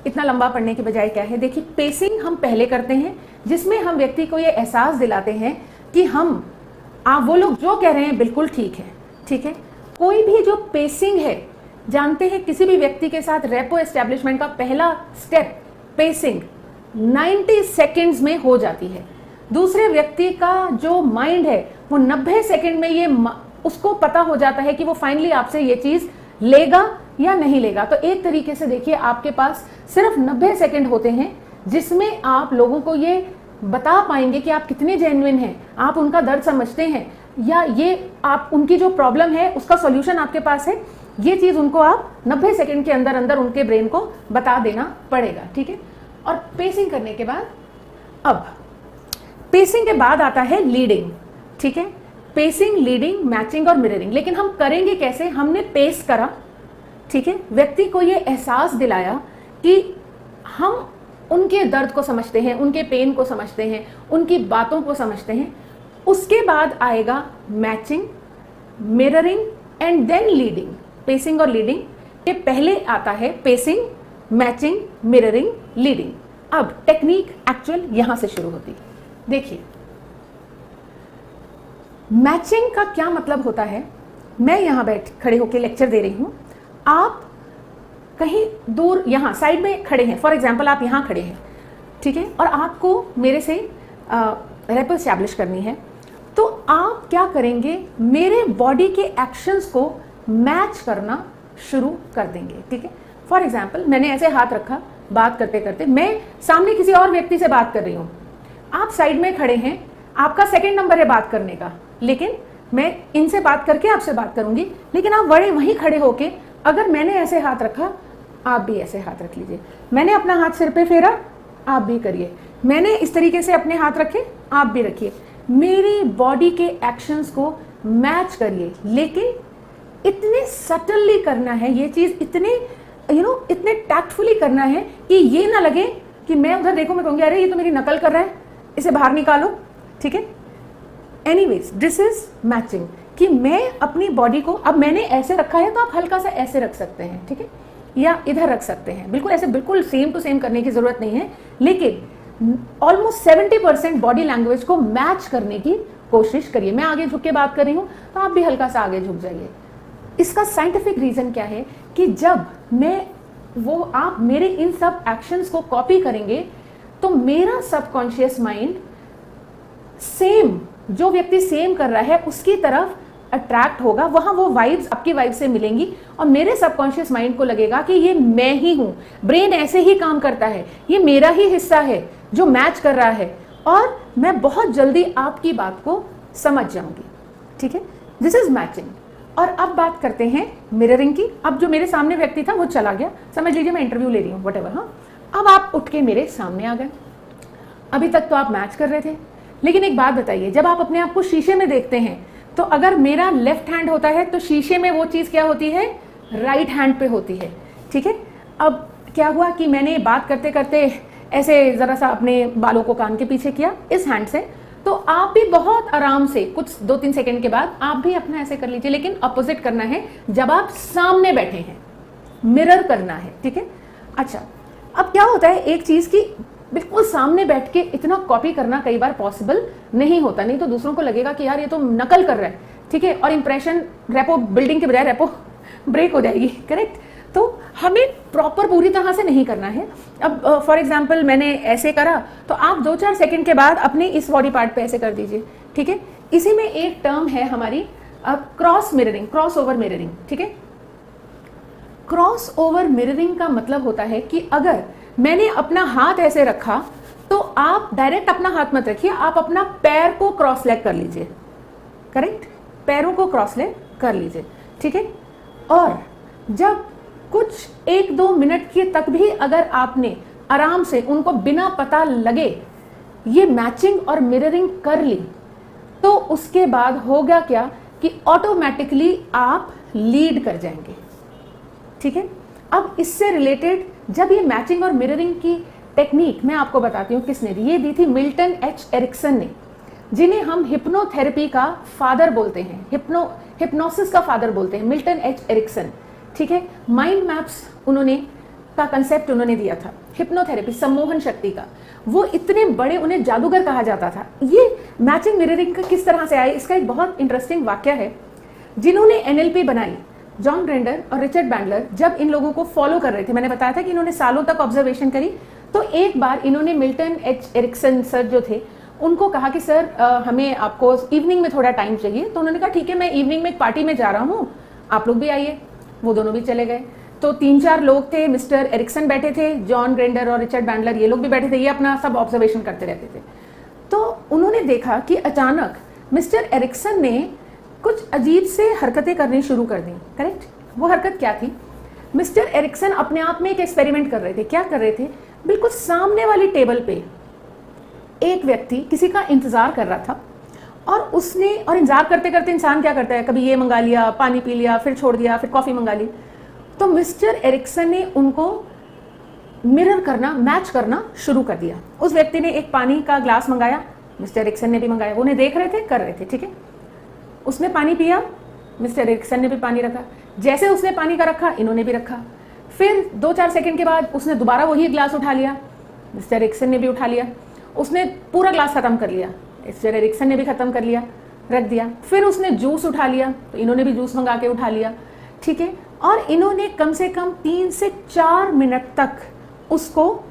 इतना लंबा पढ़ने की बजाय क्या है, देखिए, पेसिंग हम पहले करते हैं, जिसमें हम व्यक्ति को ये एहसास दिलाते हैं कि आप वो लोग जो कह रहे हैं बिल्कुल ठीक है, ठीक है। कोई भी जो पेसिंग है, जानते हैं किसी भी व्यक्ति के साथ रेपो एस्टैब्लिशमेंट का पहला स्टेप पेसिंग 90 सेकेंड्स में हो जाती है। दूसरे व्यक्ति का जो माइंड है वो 90 सेकेंड में ये उसको पता हो जाता है कि वो फाइनली आपसे ये चीज लेगा या नहीं लेगा। तो एक तरीके से देखिए, आपके पास सिर्फ 90 सेकेंड होते हैं जिसमें आप लोगों को ये बता पाएंगे कि आप कितने जेन्युइन हैं, आप उनका दर्द समझते हैं, या ये आप उनकी जो प्रॉब्लम है उसका सॉल्यूशन आपके पास है। ये चीज उनको आप 90 सेकेंड के अंदर अंदर उनके ब्रेन को बता देना पड़ेगा, ठीक है। और पेसिंग करने के बाद, अब पेसिंग के बाद आता है लीडिंग, ठीक है। पेसिंग, लीडिंग, मैचिंग और मिररिंग। लेकिन हम करेंगे कैसे? हमने पेस करा, ठीक है, व्यक्ति को ये एहसास दिलाया कि हम उनके दर्द को समझते हैं, उनके पेन को समझते हैं, उनकी बातों को समझते हैं। उसके बाद आएगा matching, mirroring and then leading. Pacing और लीडिंग के पहले आता है पेसिंग, मैचिंग, मिररिंग, लीडिंग। अब टेक्निक एक्चुअल यहां से शुरू होती है। देखिए, मैचिंग का क्या मतलब होता है? मैं यहां खड़े होकर लेक्चर दे रही हूं, आप कहीं दूर यहां साइड में खड़े हैं, फॉर एग्जांपल आप यहां खड़े हैं, ठीक है, और आपको मेरे से रेपो एस्टैब्लिश करनी है, तो आप क्या करेंगे? मेरे बॉडी के एक्शंस को मैच करना शुरू कर देंगे, ठीक है। फॉर एग्जाम्पल, मैंने ऐसे हाथ रखा, बात करते करते मैं सामने किसी और व्यक्ति से बात कर रही हूं, आप साइड में खड़े हैं, आपका सेकंड नंबर है बात करने का, लेकिन मैं इनसे बात करके आपसे बात करूंगी, लेकिन आप वहीं खड़े होके, अगर मैंने ऐसे हाथ रखा, आप भी ऐसे हाथ रख लीजिए, मैंने अपना हाथ सिर पे फेरा, आप भी करिए, मैंने इस तरीके से अपने हाथ रखे, आप भी रखिए, मेरी बॉडी के एक्शंस को मैच करिए। लेकिन इतने सटली करना है ये चीज, इतने इतने टैक्टफुली करना है कि ये ना लगे कि मैं उधर देखूं, मैं कहूंगी अरे ये तो मेरी नकल कर रहा है, इसे बाहर निकालो, ठीक है। एनीवेज दिस इज मैचिंग, कि मैं अपनी बॉडी को, अब मैंने ऐसे रखा है तो आप हल्का सा ऐसे रख सकते हैं, ठीक है, या इधर रख सकते हैं, बिल्कुल ऐसे बिल्कुल सेम टू सेम करने की जरूरत नहीं है, लेकिन ऑलमोस्ट 70% बॉडी लैंग्वेज को मैच करने की कोशिश करिए। मैं आगे झुक के बात कर रही हूं तो आप भी हल्का सा आगे झुक जाइए। इसका साइंटिफिक रीजन क्या है कि जब आप मेरे इन सब एक्शंस को कॉपी करेंगे तो मेरा सबकॉन्शियस माइंड सेम, जो व्यक्ति सेम कर रहा है उसकी तरफ अट्रैक्ट होगा, वहां वो वाइब्स आपकी वाइब से मिलेंगी और मेरे सबकॉन्शियस माइंड को लगेगा कि ये मैं ही हूं, ब्रेन ऐसे ही काम करता है, ये मेरा ही हिस्सा है जो मैच कर रहा है और मैं बहुत जल्दी आपकी बात को समझ जाऊंगी, ठीक है। This is matching. और अब बात करते हैं मिररिंग की। अब जो मेरे सामने व्यक्ति था वो चला गया, समझ लीजिए मैं इंटरव्यू ले रही हूँ, व्हाटएवर, हाँ। अब आप उठ के मेरे सामने आ गए, अभी तक तो आप मैच कर रहे थे, लेकिन एक बात बताइए, जब आप अपने आप को शीशे में देखते हैं तो अगर मेरा लेफ्ट हैंड होता है तो शीशे में वो चीज क्या होती है, राइट हैंड पे होती है, ठीक है। अब क्या हुआ कि मैंने बात करते करते ऐसे जरा सा अपने बालों को कान के पीछे किया इस हैंड से, तो आप भी बहुत आराम से कुछ 2-3 सेकंड के बाद आप भी अपना ऐसे कर लीजिए, लेकिन अपोजिट करना है जब आप सामने बैठे हैं, मिरर करना है, ठीक है। अच्छा, अब क्या होता है, एक चीज की बिल्कुल सामने बैठ के इतना कॉपी करना कई बार पॉसिबल नहीं होता, नहीं तो दूसरों को लगेगा कि यार ये तो नकल कर रहा है, ठीक है, और इंप्रेशन रेपो बिल्डिंग के बजाय रेपो ब्रेक हो जाएगी, करेक्ट। तो हमें प्रॉपर पूरी तरह से नहीं करना है। अब फॉर एग्जाम्पल मैंने ऐसे करा तो आप 2-4 सेकंड के बाद अपने इस बॉडी पार्ट पे ऐसे कर दीजिए, ठीक है। इसी में एक टर्म है हमारी cross mirroring, cross over mirroring, ठीक है। क्रॉस ओवर मिररिंग का मतलब होता है कि अगर मैंने अपना हाथ ऐसे रखा तो आप डायरेक्ट अपना हाथ मत रखिए, आप अपना पैर को क्रॉस लेग कर लीजिए, करेक्ट, पैरों को क्रॉस लेग कर लीजिए, ठीक है। और जब कुछ 1-2 मिनट के तक भी अगर आपने आराम से उनको बिना पता लगे ये मैचिंग और मिररिंग कर ली, तो उसके बाद होगा क्या कि ऑटोमेटिकली आप लीड कर जाएंगे, ठीक है। अब इससे रिलेटेड जब ये मैचिंग और मिररिंग की टेक्निक मैं आपको बताती हूँ किसने दी, ये दी थी मिल्टन एच एरिक्सन ने, जिन्हें हम हिप्नोथेरेपी का फादर बोलते हैं, हिप्नोसिस का फादर बोलते हैं, मिल्टन एच एरिक्सन, ठीक है। माइंड मैप्स उन्होंने का कंसेप्ट उन्होंने दिया था, हिप्नोथेरेपी, सम्मोहन शक्ति का। वो इतने बड़े, उन्हें जादूगर कहा जाता था। ये मैचिंग मिररिंग का किस तरह से आया, इसका एक बहुत इंटरेस्टिंग वाक्य है। जिन्होंने एनएलपी बनाई, जॉन ग्रेंडर और रिचर्ड बैंडलर, जब इन लोगों को फॉलो कर रहे थे, मैंने बताया था कि इन्होंने सालों तक ऑब्जर्वेशन करी, तो एक बार इन्होंने मिल्टन एच एरिक्सन सर जो थे उनको कहा कि सर हमें आपको इवनिंग में थोड़ा टाइम चाहिए। तो उन्होंने कहा ठीक है, मैं इवनिंग में एक पार्टी में जा रहा हूँ, आप लोग भी आइए। वो दोनों भी चले गए। तो 3-4 लोग थे, मिस्टर एरिक्सन बैठे थे, जॉन ग्रेंडर और रिचर्ड बैंडलर ये लोग भी बैठे थे, ये अपना सब ऑब्जर्वेशन करते रहते थे। तो उन्होंने देखा कि अचानक मिस्टर एरिक्सन ने कुछ अजीब से हरकतें करनी शुरू कर दी, करेक्ट। वो हरकत क्या थी, मिस्टर एरिक्सन अपने आप में एक एक्सपेरिमेंट कर रहे थे। क्या कर रहे थे, बिल्कुल सामने वाली टेबल पे एक व्यक्ति किसी का इंतजार कर रहा था और इंतजार करते करते इंसान क्या करता है, कभी ये मंगा लिया, पानी पी लिया, फिर छोड़ दिया, फिर कॉफी मंगा ली। तो मिस्टर एरिक्सन ने उनको मिरर करना, मैच करना शुरू कर दिया। उस व्यक्ति ने एक पानी का ग्लास मंगाया, मिस्टर एरिक्सन ने भी मंगाया, वो उन्हें देख रहे थे, कर रहे थे, ठीक है। उसने पानी पिया, मिस्टर एरिक्सन ने भी पानी रखा, जैसे उसने पानी का रखा इन्होंने भी रखा। फिर 2-4 सेकंड के बाद उसने दोबारा वही ग्लास उठा लिया, मिस्टर एरिक्सन ने भी उठा लिया, उसने पूरा ग्लास खत्म कर लिया, मिस्टर एरिक्सन ने भी खत्म कर लिया, रख दिया। फिर उसने जूस उठा लिया, तो इन्होंने भी जूस मंगा के उठा लिया, ठीक है। और इन्होंने कम से कम 3 से 4 मिनट तक उसको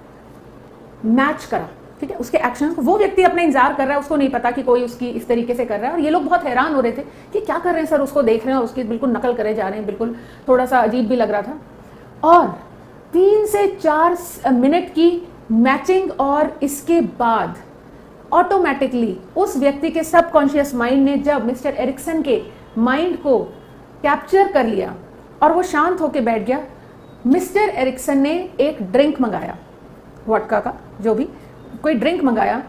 मैच करा, ठीक है, उसके एक्शन को। वो व्यक्ति अपना इंतजार कर रहा है, उसको नहीं पता कि कोई उसकी इस तरीके से कर रहा है, और ये लोग बहुत हैरान हो रहे थे कि क्या कर रहे हैं सर, उसको देख रहे हैं और उसकी बिल्कुल नकल करे जा रहे हैं, बिल्कुल थोड़ा सा अजीब भी लग रहा था। और 3 से 4 मिनट की मैचिंग, और इसके बाद ऑटोमेटिकली उस व्यक्ति के सबकॉन्शियस माइंड ने जब मिस्टर एरिक्सन के माइंड को कैप्चर कर लिया और वो शांत होकर बैठ गया, मिस्टर एरिक्सन ने एक ड्रिंक मंगाया, वोडका का जो भी कोई ड्रिंक मंगाया,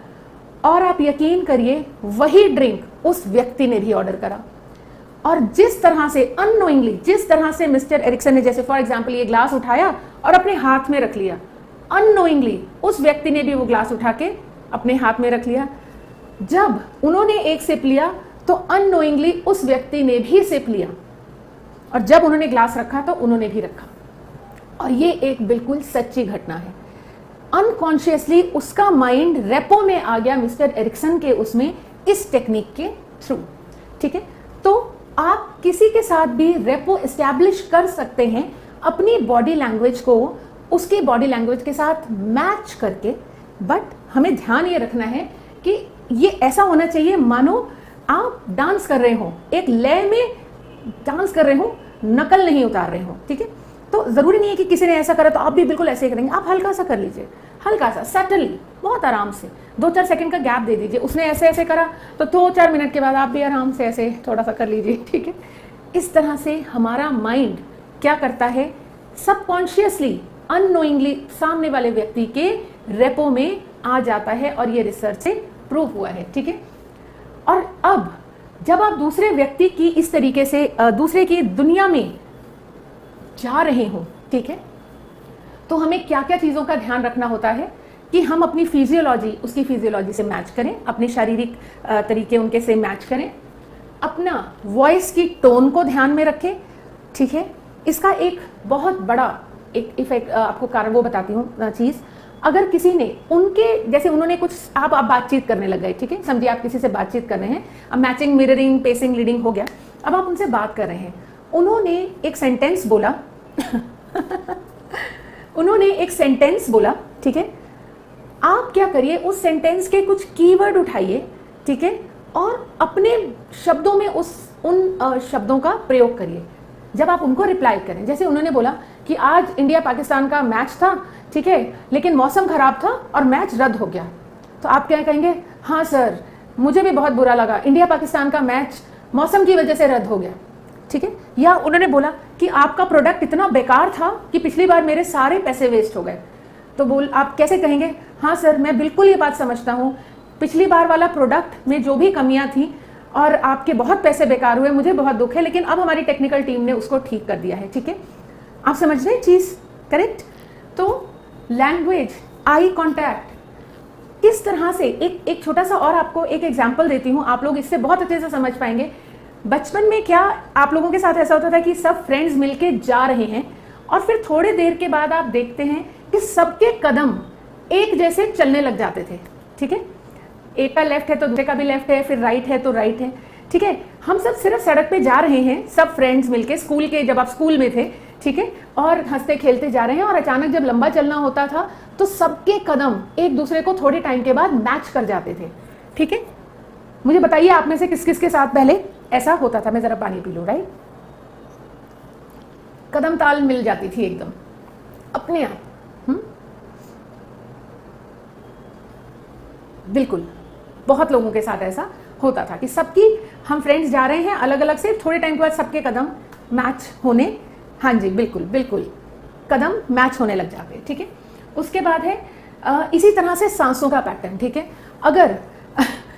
और आप यकीन करिए वही ड्रिंक उस व्यक्ति ने भी ऑर्डर करा। और जिस तरह से अननोइंगली, जिस तरह से मिस्टर एरिक्सन ने, जैसे फॉर एग्जांपल ये ग्लास उठाया और अपने हाथ में रख लिया, अननोइंगली उस व्यक्ति ने भी वो ग्लास उठा के अपने हाथ में रख लिया। जब उन्होंने एक सिप लिया तो अननोइंगली उस व्यक्ति ने भी सिप लिया, और जब उन्होंने ग्लास रखा तो उन्होंने भी रखा। और ये एक बिल्कुल सच्ची घटना है। अनकॉन्शियसली उसका माइंड रेपो में आ गया मिस्टर एरिक्सन के उसमें, इस टेक्निक के थ्रू। ठीक है, तो आप किसी के साथ भी रेपो एस्टैब्लिश कर सकते हैं अपनी बॉडी लैंग्वेज को उसकी बॉडी लैंग्वेज के साथ मैच करके। बट हमें ध्यान ये रखना है कि ये ऐसा होना चाहिए मानो आप डांस कर रहे हो, एक लय में डांस कर रहे हो, नकल नहीं उतार रहे हो। ठीक है, तो जरूरी नहीं है कि किसी ने ऐसा करा तो आप भी बिल्कुल ऐसे ही करेंगे। आप हल्का सा कर लीजिए, हल्का सा सटली, बहुत आराम से 2-4 सेकंड का गैप दे दीजिए। उसने ऐसे ऐसे करा तो 2-4 मिनट के बाद आप भी आराम से ऐसे थोड़ा सा कर लीजिए। ठीक है, इस तरह से हमारा माइंड क्या करता है, सबकॉन्शियसली अननोइंगली सामने वाले व्यक्ति के रेपो में आ जाता है, और ये रिसर्च से प्रूव हुआ है। ठीक है, और अब जब आप दूसरे व्यक्ति की इस तरीके से दूसरे की दुनिया में जा रहे हो, ठीक है, तो हमें क्या क्या चीजों का ध्यान रखना होता है कि हम अपनी फिजियोलॉजी उसकी फिजियोलॉजी से मैच करें, अपने शारीरिक तरीके उनके से मैच करें, अपना वॉइस की टोन को ध्यान में रखें। ठीक है, इसका एक बहुत बड़ा एक इफेक्ट आपको कारण वो बताती हूँ चीज। अगर किसी ने उनके जैसे उन्होंने कुछ आप बातचीत करने लग गए, ठीक है, समझिए आप किसी से बातचीत कर रहे हैं, अब मैचिंग मिररिंग पेसिंग लीडिंग हो गया, अब आप उनसे बात कर रहे हैं, उन्होंने एक सेंटेंस बोला उन्होंने एक सेंटेंस बोला, ठीक है, आप क्या करिए उस सेंटेंस के कुछ कीवर्ड उठाइए, ठीक है, और अपने शब्दों में उन शब्दों का प्रयोग करिए जब आप उनको रिप्लाई करें। जैसे उन्होंने बोला कि आज इंडिया पाकिस्तान का मैच था, ठीक है, लेकिन मौसम खराब था और मैच रद्द हो गया, तो आप क्या कहेंगे, हाँ सर मुझे भी बहुत बुरा लगा, इंडिया पाकिस्तान का मैच मौसम की वजह से रद्द हो गया। ठीक है, या उन्होंने बोला कि आपका प्रोडक्ट इतना बेकार था कि पिछली बार मेरे सारे पैसे वेस्ट हो गए, तो आप कैसे कहेंगे, हाँ सर मैं बिल्कुल ये बात समझता हूँ, पिछली बार वाला प्रोडक्ट में जो भी कमियां थी और आपके बहुत पैसे बेकार हुए, मुझे बहुत दुख है, लेकिन अब हमारी टेक्निकल टीम ने उसको ठीक कर दिया है। ठीक है, आप समझ रहे हैं चीज, करेक्ट। तो लैंग्वेज, आई कॉन्टैक्ट, किस तरह से एक छोटा सा और आपको एक एग्जाम्पल देती हूँ, आप लोग इससे बहुत अच्छे से समझ पाएंगे। बचपन में क्या आप लोगों के साथ ऐसा होता था कि सब फ्रेंड्स मिलके जा रहे हैं और फिर थोड़ी देर के बाद आप देखते हैं कि सबके कदम एक जैसे चलने लग जाते थे। ठीक है, एक का लेफ्ट है तो दूसरे का भी लेफ्ट है, फिर राइट है तो राइट है। ठीक है, हम सब सिर्फ सड़क पे जा रहे हैं, सब फ्रेंड्स मिलके, स्कूल के जब आप स्कूल में थे, ठीक है, और हंसते खेलते जा रहे हैं, और अचानक जब लंबा चलना होता था तो सबके कदम एक दूसरे को थोड़े टाइम के बाद मैच कर जाते थे। ठीक है, मुझे बताइए आप में से किस किस के साथ पहले ऐसा होता था। मैं जरा पानी पी लूं, राइट, कदम ताल मिल जाती थी एकदम अपने आप। बिल्कुल, बहुत लोगों के साथ ऐसा होता था कि सबकी, हम फ्रेंड्स जा रहे हैं अलग अलग से, थोड़े टाइम के बाद सबके कदम मैच होने, हाँ जी बिल्कुल बिल्कुल, कदम मैच होने लग जाते। ठीक है, उसके बाद है इसी तरह से सांसों का पैटर्न। ठीक है, अगर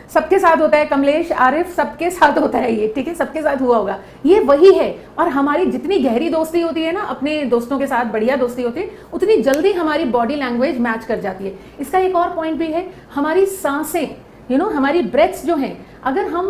सबके साथ होता है, कमलेश आरिफ सबके साथ होता है ये, ठीक है, सबके साथ हुआ होगा, ये वही है। और हमारी जितनी गहरी दोस्ती होती है ना अपने दोस्तों के साथ, बढ़िया दोस्ती होती है, उतनी जल्दी हमारी बॉडी लैंग्वेज मैच कर जाती है। इसका एक और पॉइंट भी है, हमारी सांसें, हमारी ब्रेथ्स जो हैं, अगर हम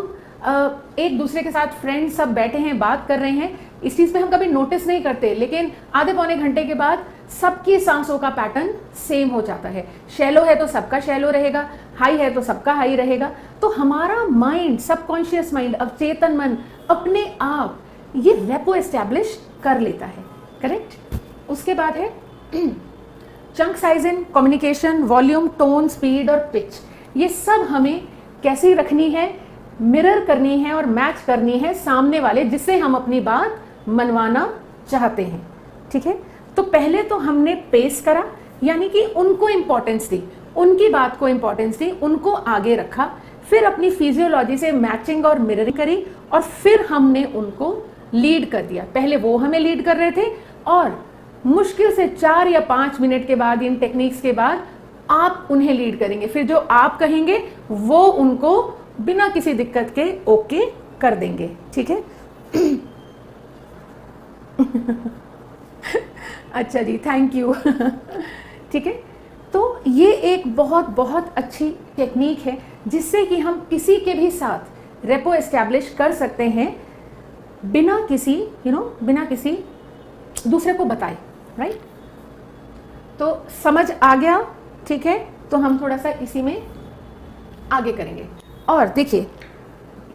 एक दूसरे के साथ फ्रेंड्स सब बैठे हैं, बात कर रहे हैं, इस चीज पे हम कभी नोटिस नहीं करते, लेकिन आधे पौने घंटे के बाद सबकी सांसों का पैटर्न सेम हो जाता है। शैलो है तो सबका शैलो रहेगा, हाई है तो सबका हाई रहेगा। तो हमारा माइंड, सबकॉन्शियस माइंड, अवचेतन मन अपने आप ये रेपो एस्टैब्लिश कर लेता है, करेक्ट। उसके बाद है chunk size in communication, volume, tone, speed और पिच। ये सब हमें कैसी रखनी है, मिरर करनी है और मैच करनी है सामने वाले जिससे हम अपनी बात मनवाना चाहते हैं। ठीक है, तो पहले तो हमने पेस करा, यानी कि उनको इंपॉर्टेंस दी, उनकी बात को इंपॉर्टेंस दी, उनको आगे रखा, फिर अपनी फिजियोलॉजी से मैचिंग और मिररिंग करी, और फिर हमने उनको लीड कर दिया। पहले वो हमें लीड कर रहे थे, और मुश्किल से 4 या 5 मिनट के बाद, इन टेक्निक्स के बाद, आप उन्हें लीड करेंगे। फिर जो आप कहेंगे वो उनको बिना किसी दिक्कत के ओके कर देंगे। ठीक है अच्छा जी, थैंक यू ठीक है, तो ये एक बहुत बहुत अच्छी टेक्निक है जिससे कि हम किसी के भी साथ रेपो एस्टैब्लिश कर सकते हैं बिना किसी बिना किसी दूसरे को बताए, राइट। तो समझ आ गया, ठीक है। तो हम थोड़ा सा इसी में आगे करेंगे। और देखिए,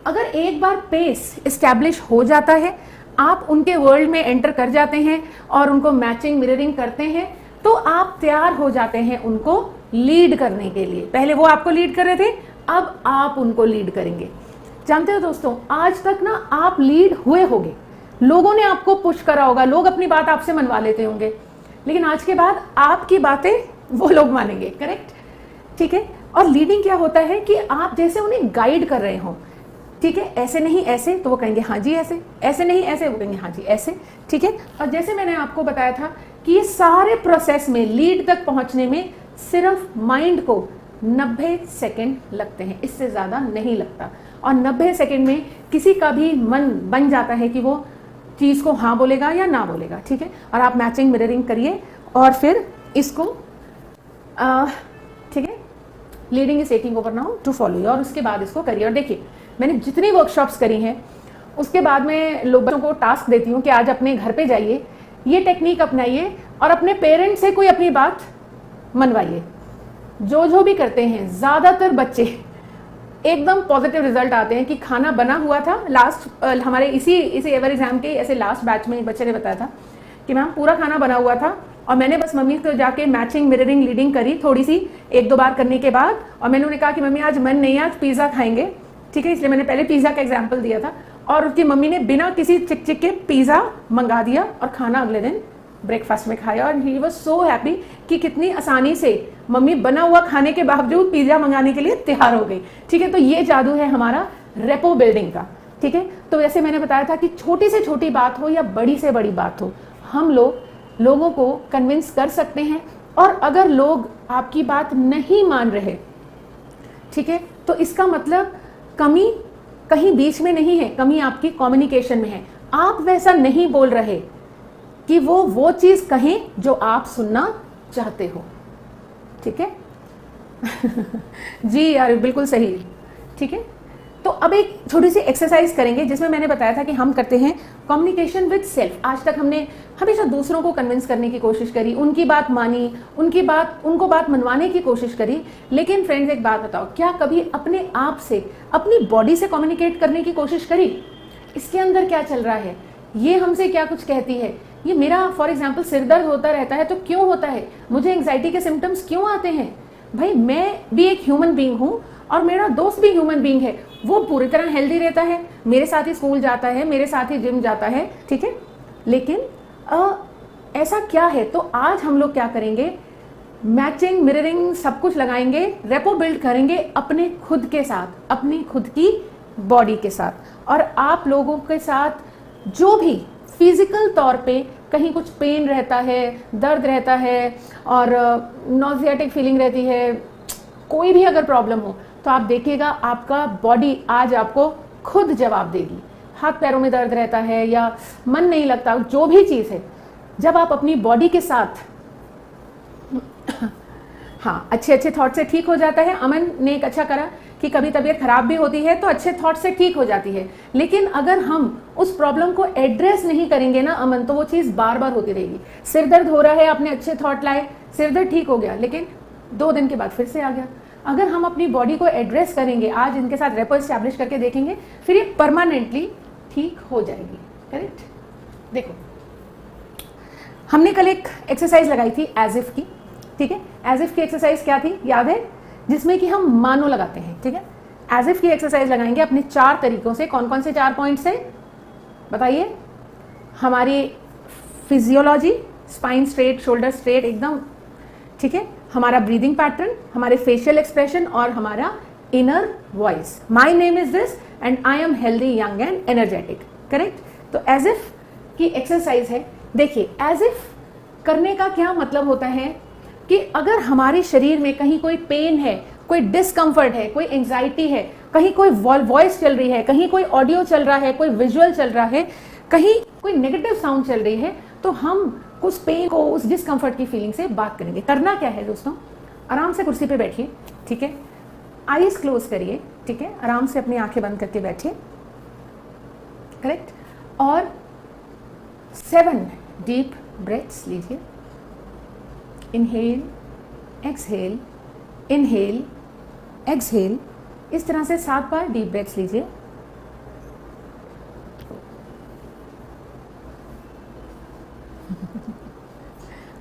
अगर एक बार पेस एस्टैब्लिश हो जाता है, आप उनके वर्ल्ड में एंटर कर जाते हैं और उनको मैचिंग मिररिंग करते हैं, तो आप तैयार हो जाते हैं उनको लीड करने के लिए। पहले वो आपको लीड कर रहे थे, अब आप उनको लीड करेंगे। जानते हो दोस्तों, आज तक ना आप लीड हुए होंगे, लोगों ने आपको पुश करा होगा, लोग अपनी बात आपसे मनवा लेते होंगे, लेकिन आज के बाद आपकी बातें वो लोग मानेंगे, करेक्ट, ठीक है। और लीडिंग क्या होता है कि आप जैसे उन्हें गाइड कर रहे हो, ठीक है, ऐसे नहीं ऐसे, तो वो कहेंगे हाँ जी ऐसे, ऐसे नहीं ऐसे, वो कहेंगे हाँ जी ऐसे, ठीक है। और जैसे मैंने आपको बताया था कि ये सारे प्रोसेस में लीड तक पहुंचने में सिर्फ माइंड को 90 सेकेंड लगते हैं, इससे ज्यादा नहीं लगता। और 90 सेकेंड में किसी का भी मन बन जाता है कि वो चीज को हाँ बोलेगा या ना बोलेगा, ठीक है। और आप मैचिंग मिररिंग करिए और फिर इसको ठीक है, leading is taking over now to follow you, और उसके बाद इसको करिए। और देखिए, मैंने जितनी वर्कशॉप्स करी हैं उसके बाद में लोगों को टास्क देती हूँ कि आज अपने घर पे जाइए, ये टेक्निक अपनाइए और अपने पेरेंट्स से कोई अपनी बात मनवाइए। जो भी करते हैं, ज्यादातर बच्चे एकदम पॉजिटिव रिजल्ट आते हैं कि खाना बना हुआ था। लास्ट हमारे इसी एवर एग्जाम के ऐसे लास्ट बैच में एक बच्चे ने बताया था कि मैम पूरा खाना बना हुआ था और मैंने बस मम्मी को जाके मैचिंग मिररिंग लीडिंग करी थोड़ी सी, 1-2 बार करने के बाद, और मैंने उन्हें कहा कि मम्मी आज मन नहीं है, आज पिज्जा खाएंगे, ठीक है। इसलिए मैंने पहले पिज्जा का एग्जाम्पल दिया था, और उसकी मम्मी ने बिना किसी चिक चिक के पिज्जा मंगा दिया और खाना अगले दिन ब्रेकफास्ट में खाया। और ही वाज सो हैप्पी कि कितनी आसानी से मम्मी बना हुआ खाने के बावजूद पिज्जा मंगाने के लिए तैयार हो गई, ठीक है। तो ये जादू है हमारा रेपो बिल्डिंग का, ठीक है। तो जैसे मैंने बताया था कि छोटी से छोटी बात हो या बड़ी से बड़ी बात हो, हम लोगों को कन्विंस कर सकते हैं। और अगर लोग आपकी बात नहीं मान रहे, ठीक है, तो इसका मतलब कमी कहीं बीच में नहीं है, कमी आपकी कम्युनिकेशन में है। आप वैसा नहीं बोल रहे कि वो चीज कहें जो आप सुनना चाहते हो, ठीक है। जी यार, बिल्कुल सही, ठीक है। तो अब एक छोटी सी एक्सरसाइज करेंगे जिसमें मैंने बताया था कि हम करते हैं कम्युनिकेशन विद सेल्फ। आज तक हमने हमेशा दूसरों को कन्विंस करने की कोशिश करी, उनकी बात मानी, उनको बात मनवाने की कोशिश करी। लेकिन फ्रेंड्स, एक बात बताओ, क्या कभी अपने आप से, अपनी बॉडी से कम्युनिकेट करने की कोशिश करी? इसके अंदर क्या चल रहा है, ये हमसे क्या कुछ कहती है, ये मेरा फॉर एग्जाम्पल सिर दर्द होता रहता है तो क्यों होता है, मुझे एंग्जाइटी के सिम्टम्स क्यों आते हैं? भाई, मैं भी एक ह्यूमन बीइंग हूँ और मेरा दोस्त भी ह्यूमन बीइंग है, वो पूरी तरह हेल्दी रहता है, मेरे साथ ही स्कूल जाता है, मेरे साथ ही जिम जाता है, ठीक है। लेकिन ऐसा क्या है? तो आज हम लोग क्या करेंगे, मैचिंग मिररिंग सब कुछ लगाएंगे, रेपो बिल्ड करेंगे अपने खुद के साथ, अपनी खुद की बॉडी के साथ। और आप लोगों के साथ जो भी फिजिकल तौर पे कहीं कुछ पेन रहता है, दर्द रहता है और नॉजियाटिक फीलिंग रहती है, कोई भी अगर प्रॉब्लम हो, तो आप देखिएगा आपका बॉडी आज आपको खुद जवाब देगी। हाथ पैरों में दर्द रहता है या मन नहीं लगता, जो भी चीज़ है, जब आप अपनी बॉडी के साथ हाँ, अच्छे थॉट से ठीक हो जाता है। अमन ने एक अच्छा करा कि कभी तबीयत खराब भी होती है तो अच्छे थॉट से ठीक हो जाती है, लेकिन अगर हम उस प्रॉब्लम को एड्रेस नहीं करेंगे ना अमन, तो वो चीज़ बार बार होती रहेगी। सिर दर्द हो रहा है, आपने अच्छे थॉट लाए, सिर दर्द ठीक हो गया, लेकिन 2 दिन के बाद फिर से आ गया। अगर हम अपनी बॉडी को एड्रेस करेंगे, आज इनके साथ रेपो एस्टैब्लिश करके देखेंगे, फिर ये परमानेंटली ठीक हो जाएगी, करेक्ट। देखो, हमने कल एक एक्सरसाइज लगाई थी एज इफ की, ठीक है। एज इफ की एक्सरसाइज क्या थी, याद है? जिसमें कि हम मानो लगाते हैं, ठीक है। एज इफ की एक्सरसाइज लगाएंगे अपने 4 तरीकों से। कौन कौन से 4 पॉइंट से बताइए? हमारी physiology, spine straight, shoulder straight एकदम, ठीक है। हमारा ब्रीदिंग पैटर्न, हमारे फेशियल एक्सप्रेशन और हमारा inner voice. My name is this and I am healthy, young and energetic, correct. तो एज इफ की एक्सरसाइज है। देखिए, एज इफ करने का क्या मतलब होता है कि अगर हमारे शरीर में कहीं कोई पेन है, कोई डिस्कंफर्ट है, कोई एंजाइटी है, कहीं कोई वॉइस चल रही है, कहीं कोई ऑडियो चल रहा है, कोई विजुअल चल रहा है, कहीं कोई नेगेटिव साउंड चल रही है, तो हम उस पेन को, उस डिस्कंफर्ट की फीलिंग से बात करेंगे। करना क्या है दोस्तों, आराम से कुर्सी पे बैठिए, ठीक है, आईज क्लोज करिए, ठीक है, आराम से अपनी आंखें बंद करके बैठिए, करेक्ट, और 7 डीप ब्रेथ्स लीजिए, इनहेल एक्सहेल, इनहेल एक्सहेल, इस तरह से 7 बार डीप ब्रेथ्स लीजिए।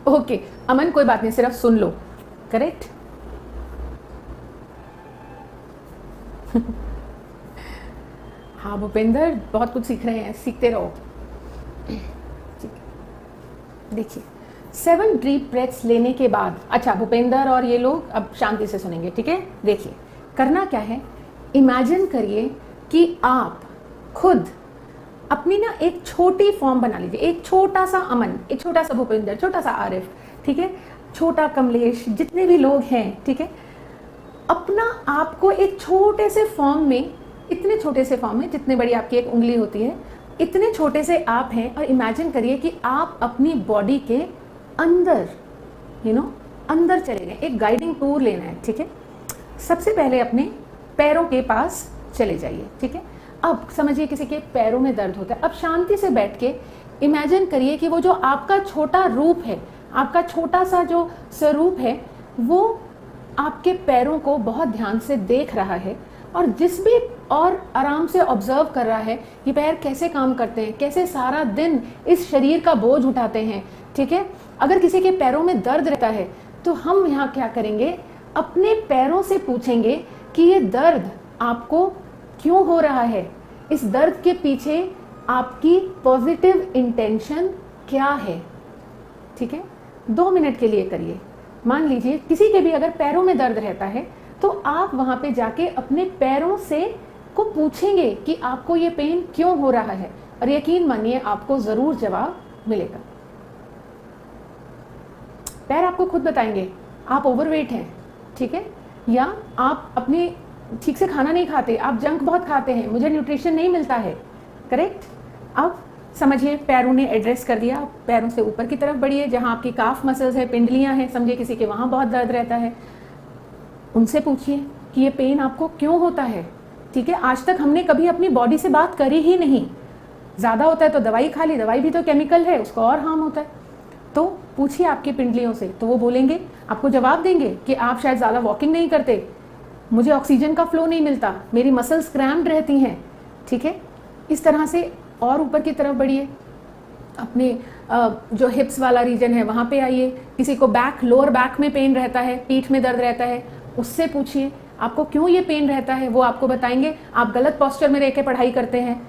ओके अमन, कोई बात नहीं, सिर्फ सुन लो, करेक्ट। हाँ भूपेंद्र, बहुत कुछ सीख रहे हैं, सीखते रहो। देखिए 7 डीप ब्रेथ्स लेने के बाद, अच्छा भूपेंद्र और ये लोग अब शांति से सुनेंगे, ठीक है। देखिए करना क्या है, इमेजिन करिए कि आप खुद अपनी ना एक छोटी फॉर्म बना लीजिए, एक छोटा सा अमन, एक छोटा सा भूपेंद्र, छोटा सा आरिफ, ठीक है, छोटा कमलेश, जितने भी लोग हैं, ठीक है, अपना आपको एक छोटे से फॉर्म में, इतने छोटे से फॉर्म में, जितने बड़ी आपकी एक उंगली होती है, इतने छोटे से आप हैं, और इमेजिन करिए कि आप अपनी बॉडी के अंदर, अंदर चले गए, एक गाइडिंग टूर लेना है, ठीक है। सबसे पहले अपने पैरों के पास चले जाइए, ठीक है। अब समझिए किसी के पैरों में दर्द होता है, अब शांति से बैठ के इमेजिन करिए कि वो जो आपका छोटा रूप है, आपका छोटा सा जो स्वरूप है, वो आपके पैरों को बहुत ध्यान से देख रहा है, और आराम से ऑब्जर्व कर रहा है कि पैर कैसे काम करते हैं, कैसे सारा दिन इस शरीर का बोझ उठाते हैं, ठीक है। अगर किसी के पैरों में दर्द रहता है तो हम यहाँ क्या करेंगे, अपने पैरों से पूछेंगे कि ये दर्द आपको क्यों हो रहा है, इस दर्द के पीछे आपकी पॉजिटिव इंटेंशन क्या है, ठीक है। 2 मिनट के लिए करिए। मान लीजिए किसी के भी अगर पैरों में दर्द रहता है तो आप वहां पे जाके अपने पैरों से को पूछेंगे कि आपको ये पेन क्यों हो रहा है, और यकीन मानिए आपको जरूर जवाब मिलेगा। पैर आपको खुद बताएंगे आप ओवरवेट हैं, ठीक है, या आप अपने ठीक से खाना नहीं खाते, आप जंक बहुत खाते हैं, मुझे न्यूट्रिशन नहीं मिलता है, करेक्ट। अब समझिए पैरों ने एड्रेस कर दिया, पैरों से ऊपर की तरफ बढ़िए, जहां आपकी काफ मसल्स है, पिंडलियां हैं, समझिए किसी के वहां बहुत दर्द रहता है, उनसे पूछिए कि ये पेन आपको क्यों होता है, ठीक है। आज तक हमने कभी अपनी बॉडी से बात करी ही नहीं, ज्यादा होता है तो दवाई खा ली, दवाई भी तो केमिकल है, उसको और हार्म होता है। तो पूछिए आपकी पिंडलियों से, तो वो बोलेंगे, आपको जवाब देंगे कि आप शायद ज्यादा वॉकिंग नहीं करते, मुझे ऑक्सीजन का फ्लो नहीं मिलता, मेरी मसल्स क्रैम्प्ड रहती हैं, ठीक है। इस तरह से और ऊपर की तरफ बढ़िए, अपने जो हिप्स वाला रीजन है वहाँ पे आइए। किसी को बैक, लोअर बैक में पेन रहता है, पीठ में दर्द रहता है, उससे पूछिए आपको क्यों ये पेन रहता है, वो आपको बताएंगे। आप गलत पोस्चर में रह के पढ़ाई करते हैं,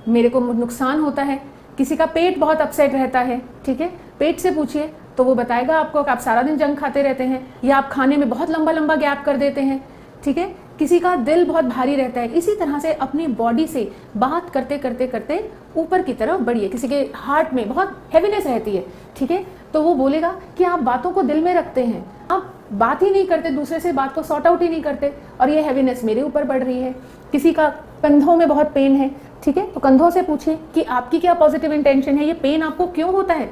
मेरे को नुकसान होता है। किसी का पेट बहुत अपसेट रहता है, ठीक है, पेट से पूछिए तो वो बताएगा आपको कि आप सारा दिन जंक खाते रहते हैं, या आप खाने में बहुत लंबा लंबा गैप कर देते हैं, ठीक है। किसी का दिल बहुत भारी रहता है। इसी तरह से अपनी बॉडी से बात करते करते करते ऊपर की तरफ बढ़िए। किसी के हार्ट में बहुत हैवीनेस रहती है, ठीक है, तो वो बोलेगा कि आप बातों को दिल में रखते हैं, आप बात ही नहीं करते, दूसरे से बात को सॉर्ट आउट ही नहीं करते, और ये हैवीनेस मेरे ऊपर बढ़ रही है। किसी का कंधों में बहुत पेन है, ठीक है, तो कंधों से पूछिए कि आपकी क्या पॉजिटिव इंटेंशन है, ये पेन आपको क्यों होता है,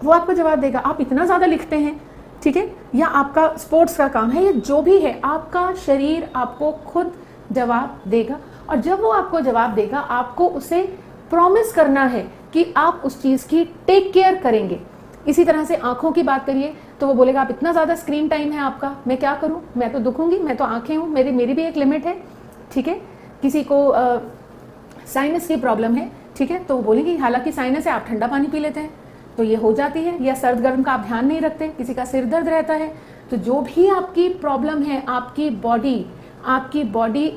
वो आपको जवाब देगा। आप इतना ज़्यादा लिखते हैं, ठीक है, या आपका स्पोर्ट्स का काम है, ये जो भी है, आपका शरीर आपको खुद जवाब देगा। और जब वो आपको जवाब देगा, आपको उसे प्रॉमिस करना है कि आप उस चीज़ की टेक केयर करेंगे। इसी तरह से आंखों की बात करिए तो वो बोलेगा आप इतना ज़्यादा स्क्रीन टाइम है आपका, मैं क्या करूं, मैं तो दुखूंगी, मैं तो आंखें हूं, मेरी भी एक लिमिट है, ठीक है। किसी को साइनस की प्रॉब्लम है, ठीक है, तो वो बोलेंगे हालांकि साइनस है, आप ठंडा पानी पी लेते हैं तो ये हो जाती है, या सर्द गर्म का आप ध्यान नहीं रखते। किसी का सिर दर्द रहता है, तो जो भी आपकी प्रॉब्लम है, आपकी बॉडी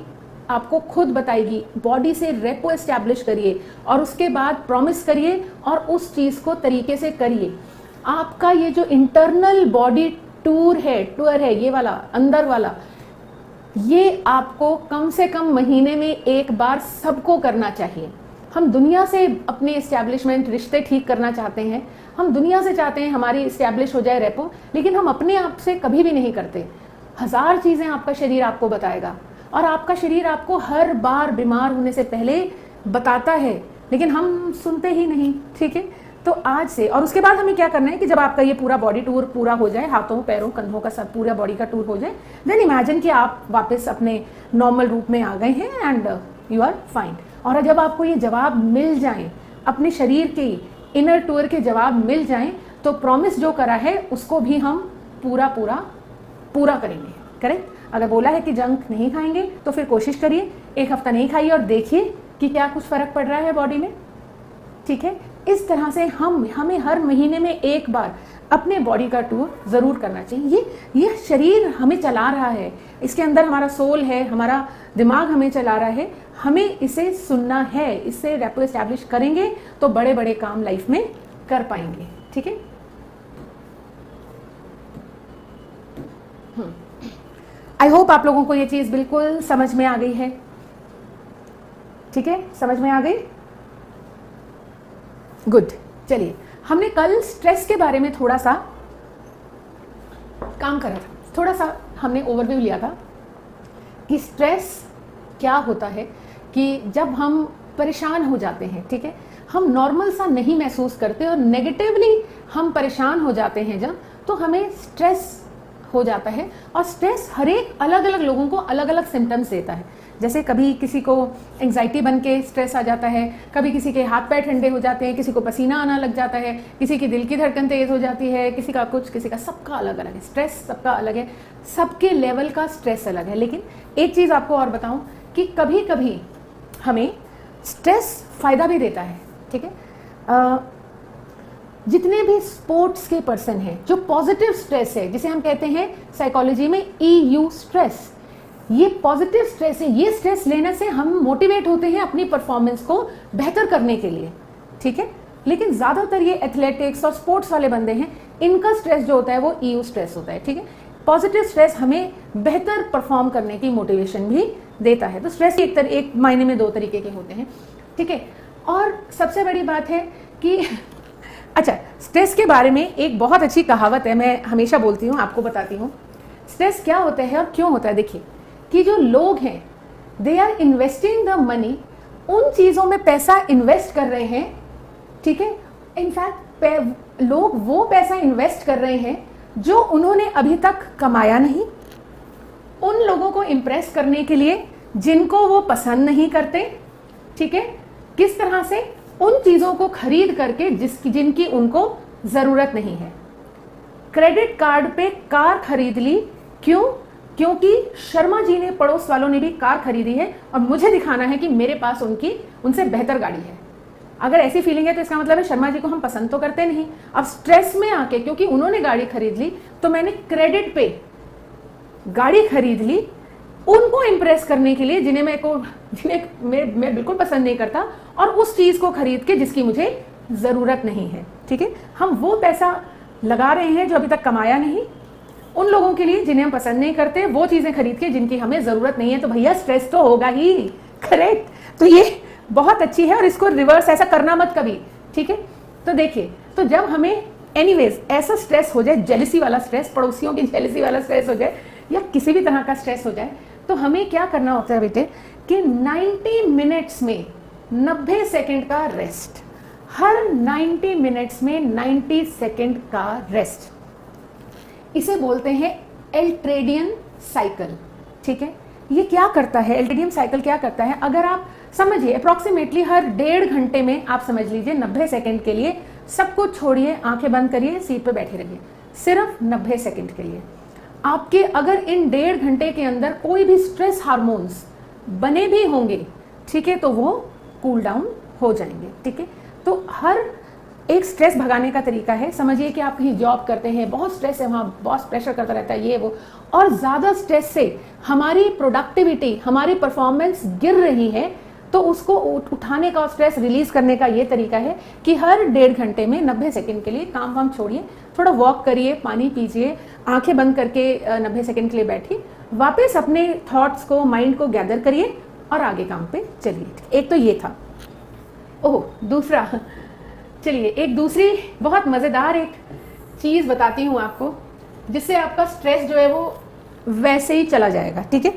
आपको खुद बताएगी। बॉडी से रेपो एस्टैब्लिश करिए और उसके बाद प्रॉमिस करिए और उस चीज़ को तरीके से करिए। आपका ये जो इंटरनल बॉडी टूर है ये वाला अंदर वाला, ये आपको कम से कम महीने में एक बार सबको करना चाहिए। हम दुनिया से अपने इस्टेब्लिशमेंट रिश्ते ठीक करना चाहते हैं, हम दुनिया से चाहते हैं हमारी इस्टेब्लिश हो जाए रेपो, लेकिन हम अपने आप से कभी भी नहीं करते। 1000 चीज़ें आपका शरीर आपको बताएगा और आपका शरीर आपको हर बार बीमार होने से पहले बताता है, लेकिन हम सुनते ही नहीं, ठीक है। तो आज से, और उसके बाद हमें क्या करना है कि जब आपका ये पूरा बॉडी टूर पूरा हो जाए, हाथों पैरों कंधों का सब पूरा बॉडी का टूर हो जाए, देन इमेजिन कि आप वापस अपने नॉर्मल रूप में आ गए हैं एंड यू आर फाइन। और जब आपको ये जवाब मिल जाए, अपने शरीर के इनर टूर के जवाब मिल जाएं, तो प्रॉमिस जो करा है उसको भी हम पूरा करेंगे। करेक्ट? अगर बोला है कि जंक नहीं खाएंगे तो फिर कोशिश करिए 1 हफ्ता नहीं खाइए और देखिए कि क्या कुछ फर्क पड़ रहा है बॉडी में। ठीक है? इस तरह से हमें हर महीने में एक बार अपने बॉडी का टूर जरूर करना चाहिए। ये शरीर हमें चला रहा है, इसके अंदर हमारा सोल है, हमारा दिमाग हमें चला रहा है, हमें इसे सुनना है। इससे रेपो एस्टैब्लिश करेंगे तो बड़े बड़े काम लाइफ में कर पाएंगे। ठीक है? आई होप आप लोगों को ये चीज बिल्कुल समझ में आ गई है। ठीक है? समझ में आ गई? गुड। चलिए, हमने कल स्ट्रेस के बारे में थोड़ा सा काम करा था, थोड़ा सा हमने ओवरव्यू लिया था कि स्ट्रेस क्या होता है, कि जब हम परेशान हो जाते हैं, ठीक है, हम नॉर्मल सा नहीं महसूस करते और नेगेटिवली हम परेशान हो जाते हैं जब, तो हमें स्ट्रेस हो जाता है। और स्ट्रेस हर एक अलग अलग लोगों को अलग अलग सिम्टम्स देता है। जैसे कभी किसी को एंग्जाइटी बन के स्ट्रेस आ जाता है, कभी किसी के हाथ पैर ठंडे हो जाते हैं, किसी को पसीना आना लग जाता है, किसी की दिल की धड़कन तेज हो जाती है, किसी का कुछ, किसी का, सबका अलग अलग है। स्ट्रेस सबका अलग है, सबके लेवल का स्ट्रेस अलग है। लेकिन एक चीज़ आपको और बताऊं कि कभी कभी हमें स्ट्रेस फायदा भी देता है। ठीक है? जितने भी स्पोर्ट्स के पर्सन हैं, जो पॉजिटिव स्ट्रेस है, जिसे हम कहते हैं साइकोलॉजी में EU स्ट्रेस, ये पॉजिटिव स्ट्रेस है। ये स्ट्रेस लेने से हम मोटिवेट होते हैं अपनी परफॉर्मेंस को बेहतर करने के लिए। ठीक है? लेकिन ज्यादातर ये एथलेटिक्स और स्पोर्ट्स वाले बंदे हैं, इनका स्ट्रेस जो होता है वो EU स्ट्रेस होता है। ठीक है? पॉजिटिव स्ट्रेस हमें बेहतर परफॉर्म करने की मोटिवेशन भी देता है। तो स्ट्रेस एक मायने में 2 तरीके के होते हैं। ठीक है? और सबसे बड़ी बात है कि अच्छा, स्ट्रेस के बारे में एक बहुत अच्छी कहावत है, मैं हमेशा बोलती हूँ, आपको बताती हूँ स्ट्रेस क्या होता है और क्यों होता है। देखिए कि जो लोग हैं, they are investing the money, उन चीज़ों में पैसा इन्वेस्ट कर रहे हैं। ठीक है? इनफैक्ट लोग वो पैसा इन्वेस्ट कर रहे हैं जो उन्होंने अभी तक कमाया नहीं, उन लोगों को इम्प्रेस करने के लिए जिनको वो पसंद नहीं करते। ठीक है? किस तरह से? उन चीजों को खरीद करके जिनकी उनको जरूरत नहीं है। क्रेडिट कार्ड पे कार खरीद ली, क्यों? क्योंकि शर्मा जी ने, पड़ोस वालों ने भी कार खरीदी है और मुझे दिखाना है कि मेरे पास उनसे बेहतर गाड़ी है। अगर ऐसी फीलिंग है तो इसका मतलब है शर्मा जी को हम पसंद तो करते नहीं। अब स्ट्रेस में आके क्योंकि उन्होंने गाड़ी खरीद ली तो मैंने क्रेडिट पे गाड़ी खरीद ली उनको इंप्रेस करने के लिए जिन्हें मैं बिल्कुल पसंद नहीं करता, और उस चीज को खरीद के जिसकी मुझे जरूरत नहीं है। ठीक है? हम वो पैसा लगा रहे हैं जो अभी तक कमाया नहीं, उन लोगों के लिए जिन्हें हम पसंद नहीं करते, वो चीजें खरीद के जिनकी हमें जरूरत नहीं है। तो भैया स्ट्रेस तो होगा ही। करेक्ट? तो ये बहुत अच्छी है और इसको रिवर्स ऐसा करना मत कभी। ठीक है? तो देखिए, तो जब हमें एनीवेज ऐसा स्ट्रेस हो जाए, जेलिसी वाला स्ट्रेस, पड़ोसियों की जेलिसी वाला स्ट्रेस हो जाए या किसी भी तरह का स्ट्रेस हो जाए, तो हमें क्या करना होता है बेटे कि 90 मिनट्स में 90 सेकंड का रेस्ट, हर 90 मिनट्स में 90 सेकंड का रेस्ट। इसे बोलते हैं एल्ट्रेडियन साइकिल। ठीक है? ये क्या करता है? एल्ट्रेडियन साइकिल क्या करता है? अगर आप समझिए अप्रोक्सीमेटली हर 1.5 घंटे में आप समझ लीजिए 90 सेकंड के लिए सब कुछ छोड़िए, आंखें बंद करिए, सीट पे बैठे रहिए, सिर्फ 90 सेकंड के लिए। आपके अगर इन 1.5 घंटे के अंदर कोई भी स्ट्रेस हार्मोन्स बने भी होंगे, ठीक है, तो वो कूल डाउन हो जाएंगे। ठीक है? तो हर एक स्ट्रेस भगाने का तरीका है। समझिए कि आप कहीं जॉब करते हैं, बहुत स्ट्रेस है, वहाँ बॉस प्रेशर करता रहता है, ये वो, और ज़्यादा स्ट्रेस से हमारी प्रोडक्टिविटी, हमारी परफॉर्मेंस गिर रही है, तो उसको उठाने का, स्ट्रेस रिलीज करने का ये तरीका है कि हर 1.5 घंटे में 90 सेकंड के लिए काम वाम छोड़िए, थोड़ा वॉक करिए, पानी पीजिए, आंखें बंद करके 90 सेकंड के लिए बैठिए, वापस अपने थॉट्स को, माइंड को गैदर करिए और आगे काम पे चलिए। एक तो ये था। ओह, दूसरा, चलिए एक दूसरी बहुत मज़ेदार एक चीज़ बताती हूँ आपको, जिससे आपका स्ट्रेस जो है वो वैसे ही चला जाएगा। ठीक है?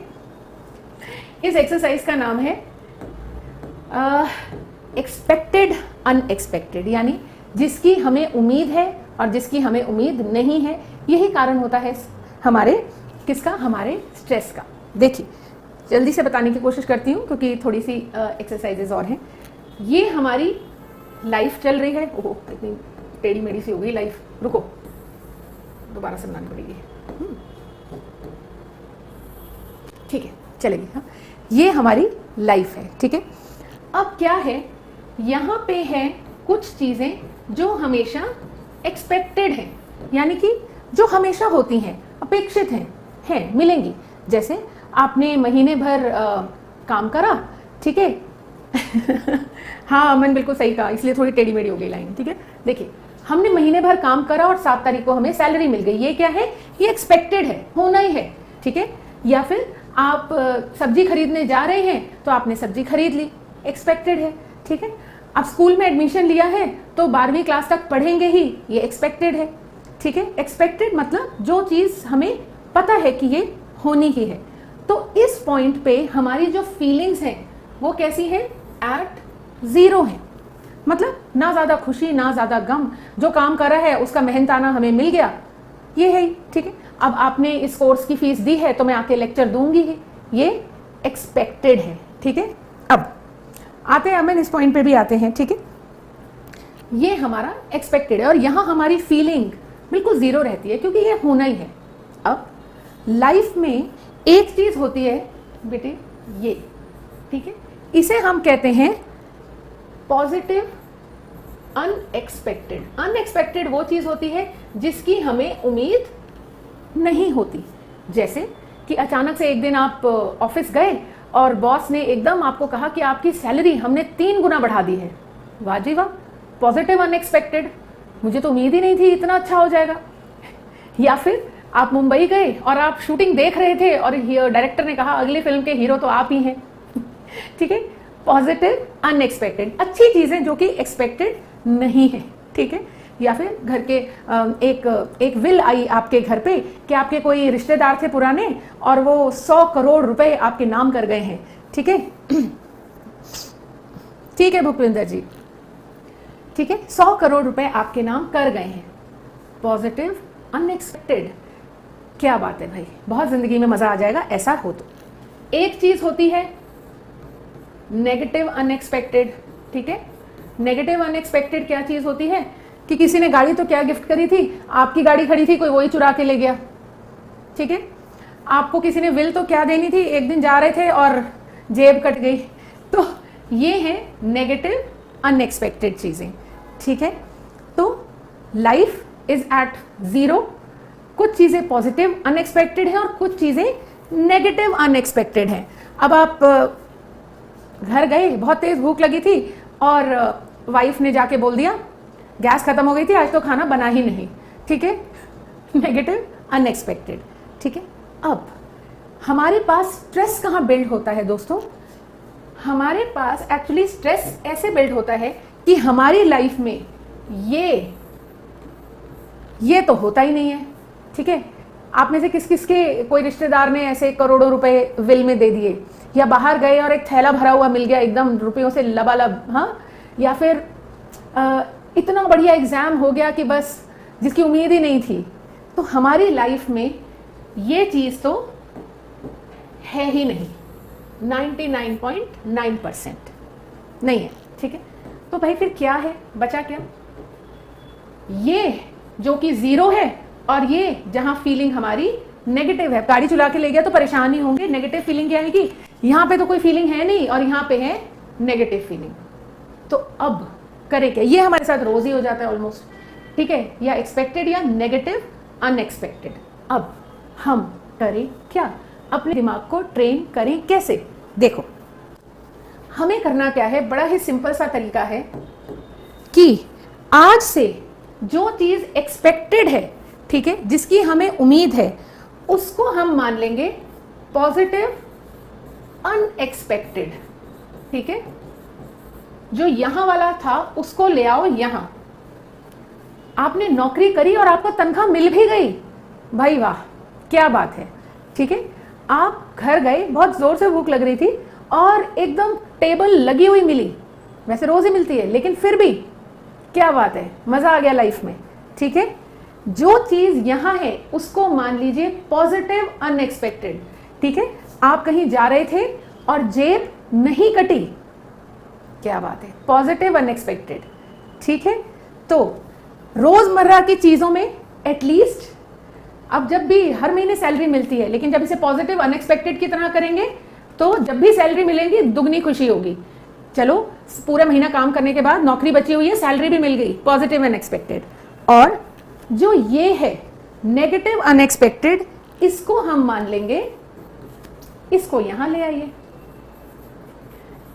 इस एक्सरसाइज का नाम है एक्सपेक्टेड अनएक्सपेक्टेड, यानी जिसकी हमें उम्मीद है और जिसकी हमें उम्मीद नहीं है। यही कारण होता है हमारे किसका, हमारे स्ट्रेस का। देखिए जल्दी से बताने की कोशिश करती हूँ क्योंकि थोड़ी सी एक्सरसाइजेज और हैं। ये हमारी लाइफ चल रही है। ओह इतनी टेढ़ी मेढ़ी सी हो गई लाइफ, रुको दोबारा से बनानी पड़ेगी। ठीक है चलेगी। हाँ ये हमारी लाइफ है, ठीक है। अब क्या है, यहाँ पे है कुछ चीजें जो हमेशा एक्सपेक्टेड हैं, यानी कि जो हमेशा होती हैं, अपेक्षित हैं मिलेंगी। जैसे आपने महीने भर काम करा, ठीक है हाँ अमन बिल्कुल सही कहा, इसलिए थोड़ी टेढ़ी मेढ़ी हो गई लाइन, ठीक है। देखिए हमने महीने भर काम करा और 7 तारीख को हमें सैलरी मिल गई, ये क्या है, ये एक्सपेक्टेड है, होना ही है, ठीक है। या फिर आप सब्जी खरीदने जा रहे हैं तो आपने सब्जी खरीद ली, एक्सपेक्टेड है, ठीक है। आप स्कूल में एडमिशन लिया है तो 12वीं क्लास तक पढ़ेंगे ही, ये एक्सपेक्टेड है, ठीक है। एक्सपेक्टेड मतलब जो चीज हमें पता है कि ये होनी ही है। तो इस पॉइंट पे हमारी जो फीलिंग्स हैं वो कैसी है, एट 0 है। मतलब ना ज्यादा खुशी ना ज्यादा गम, जो काम कर रहा है उसका मेहनताना हमें मिल गया, ये है, ठीक है। अब आपने इस कोर्स की फीस दी है तो मैं आके लेक्चर दूंगी ही, ये एक्सपेक्टेड है, ठीक है। अब आते हैं अमन, इस पॉइंट पे भी आते हैं, ठीक है। ये हमारा एक्सपेक्टेड है और यहां हमारी फीलिंग बिल्कुल 0 रहती है क्योंकि ये होना ही है। अब लाइफ में एक चीज होती है बेटे ये, ठीक है, इसे हम कहते हैं पॉजिटिव अनएक्सपेक्टेड। अनएक्सपेक्टेड वो चीज होती है जिसकी हमें उम्मीद नहीं होती। जैसे कि अचानक से एक दिन आप ऑफिस गए और बॉस ने एकदम आपको कहा कि आपकी सैलरी हमने 3 गुना बढ़ा दी है। वाह जी वाह, पॉजिटिव अनएक्सपेक्टेड, मुझे तो उम्मीद ही नहीं थी इतना अच्छा हो जाएगा। या फिर आप मुंबई गए और आप शूटिंग देख रहे थे और डायरेक्टर ने कहा अगली फिल्म के हीरो तो आप ही हैं ठीक है, पॉजिटिव अनएक्सपेक्टेड, अच्छी चीजें जो कि एक्सपेक्टेड नहीं है, ठीक है। या फिर घर के एक विल आई आपके घर पे कि आपके कोई रिश्तेदार थे पुराने और वो 100 करोड़ रुपए आपके नाम कर गए हैं, ठीक है ठीक है भूपेंद्र जी, ठीक है, 100 करोड़ रुपए आपके नाम कर गए हैं। पॉजिटिव अनएक्सपेक्टेड, क्या बात है भाई, बहुत जिंदगी में मजा आ जाएगा ऐसा हो तो। एक चीज होती है नेगेटिव अनएक्सपेक्टेड, ठीक है। नेगेटिव अनएक्सपेक्टेड क्या चीज होती है कि किसी ने गाड़ी तो क्या गिफ्ट करी थी, आपकी गाड़ी खड़ी थी, कोई वही चुरा के ले गया, ठीक है। आपको किसी ने विल तो क्या देनी थी, एक दिन जा रहे थे और जेब कट गई। तो ये है नेगेटिव अनएक्सपेक्टेड चीजें, ठीक है। तो लाइफ इज एट 0, कुछ चीजें पॉजिटिव अनएक्सपेक्टेड है और कुछ चीजें नेगेटिव अनएक्सपेक्टेड है। अब आप घर गए, बहुत तेज भूख लगी थी और वाइफ ने जाके बोल दिया गैस खत्म हो गई थी, आज तो खाना बना ही नहीं, ठीक है, नेगेटिव अनएक्सपेक्टेड, ठीक है। अब हमारे पास स्ट्रेस कहाँ बिल्ड होता है दोस्तों, हमारे पास एक्चुअली स्ट्रेस ऐसे बिल्ड होता है कि हमारी लाइफ में ये तो होता ही नहीं है, ठीक है। आप में से किस किस के कोई रिश्तेदार ने ऐसे करोड़ों रुपए विल में दे दिए, या बाहर गए और एक थैला भरा हुआ मिल गया एकदम रुपयों से लबालब, हाँ, या फिर इतना बढ़िया एग्जाम हो गया कि बस जिसकी उम्मीद ही नहीं थी। तो हमारी लाइफ में ये चीज तो है ही नहीं, 99.9% नहीं है, ठीक है। तो भाई फिर क्या है, बचा क्या, ये जो कि 0 है और ये जहां फीलिंग हमारी नेगेटिव है। गाड़ी चुरा के ले गया तो परेशान ही होंगे, नेगेटिव फीलिंग क्या है कि यहां पे तो कोई फीलिंग है नहीं और यहां पे है नेगेटिव फीलिंग। तो अब करें क्या, ये हमारे साथ रोज ही हो जाता है ऑलमोस्ट, ठीक है, या एक्सपेक्टेड या नेगेटिव अनएक्सपेक्टेड। अब हम करें क्या, अपने दिमाग को ट्रेन करें कैसे, देखो हमें करना क्या है, बड़ा ही सिंपल सा तरीका है कि आज से जो चीज एक्सपेक्टेड है, ठीक है, जिसकी हमें उम्मीद है, उसको हम मान लेंगे पॉजिटिव अनएक्सपेक्टेड, ठीक है। जो यहां वाला था उसको ले आओ यहां। आपने नौकरी करी और आपको तनख्वाह मिल भी गई, भाई वाह क्या बात है, ठीक है। आप घर गए, बहुत जोर से भूख लग रही थी और एकदम टेबल लगी हुई मिली, वैसे रोज ही मिलती है लेकिन फिर भी क्या बात है, मजा आ गया लाइफ में। ठीक है, जो चीज यहां है उसको मान लीजिए पॉजिटिव अनएक्सपेक्टेड। ठीक है, आप कहीं जा रहे थे और जेब नहीं कटी, क्या बात है, पॉजिटिव अनएक्सपेक्टेड। ठीक है, तो रोजमर्रा की चीजों में एटलीस्ट, अब जब भी हर महीने सैलरी मिलती है, लेकिन जब इसे पॉजिटिव अनएक्सपेक्टेड की तरह करेंगे तो जब भी सैलरी मिलेगी दुगनी खुशी होगी। चलो, पूरा महीना काम करने के बाद नौकरी बची हुई है, सैलरी भी मिल गई, पॉजिटिव अनएक्सपेक्टेड। और जो ये है नेगेटिव अनएक्सपेक्टेड, इसको हम मान लेंगे, इसको यहां ले आइए।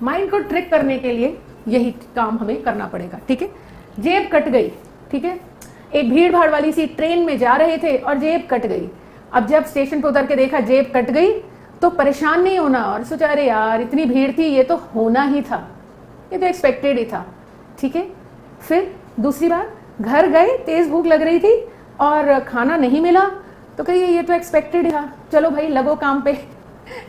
माइंड को ट्रिक करने के लिए यही काम हमें करना पड़ेगा। ठीक है, जेब कट गई। ठीक है, एक भीड़ भाड़ वाली सी ट्रेन में जा रहे थे और जेब कट गई। अब जब स्टेशन पर उतर के देखा जेब कट गई तो परेशान नहीं होना और सोचा अरे यार इतनी भीड़ थी, ये तो होना ही था, ये तो एक्सपेक्टेड ही था। ठीक है, फिर दूसरी बार घर गए, तेज भूख लग रही थी और खाना नहीं मिला तो कहिए ये तो एक्सपेक्टेड था, चलो भाई लगो काम पे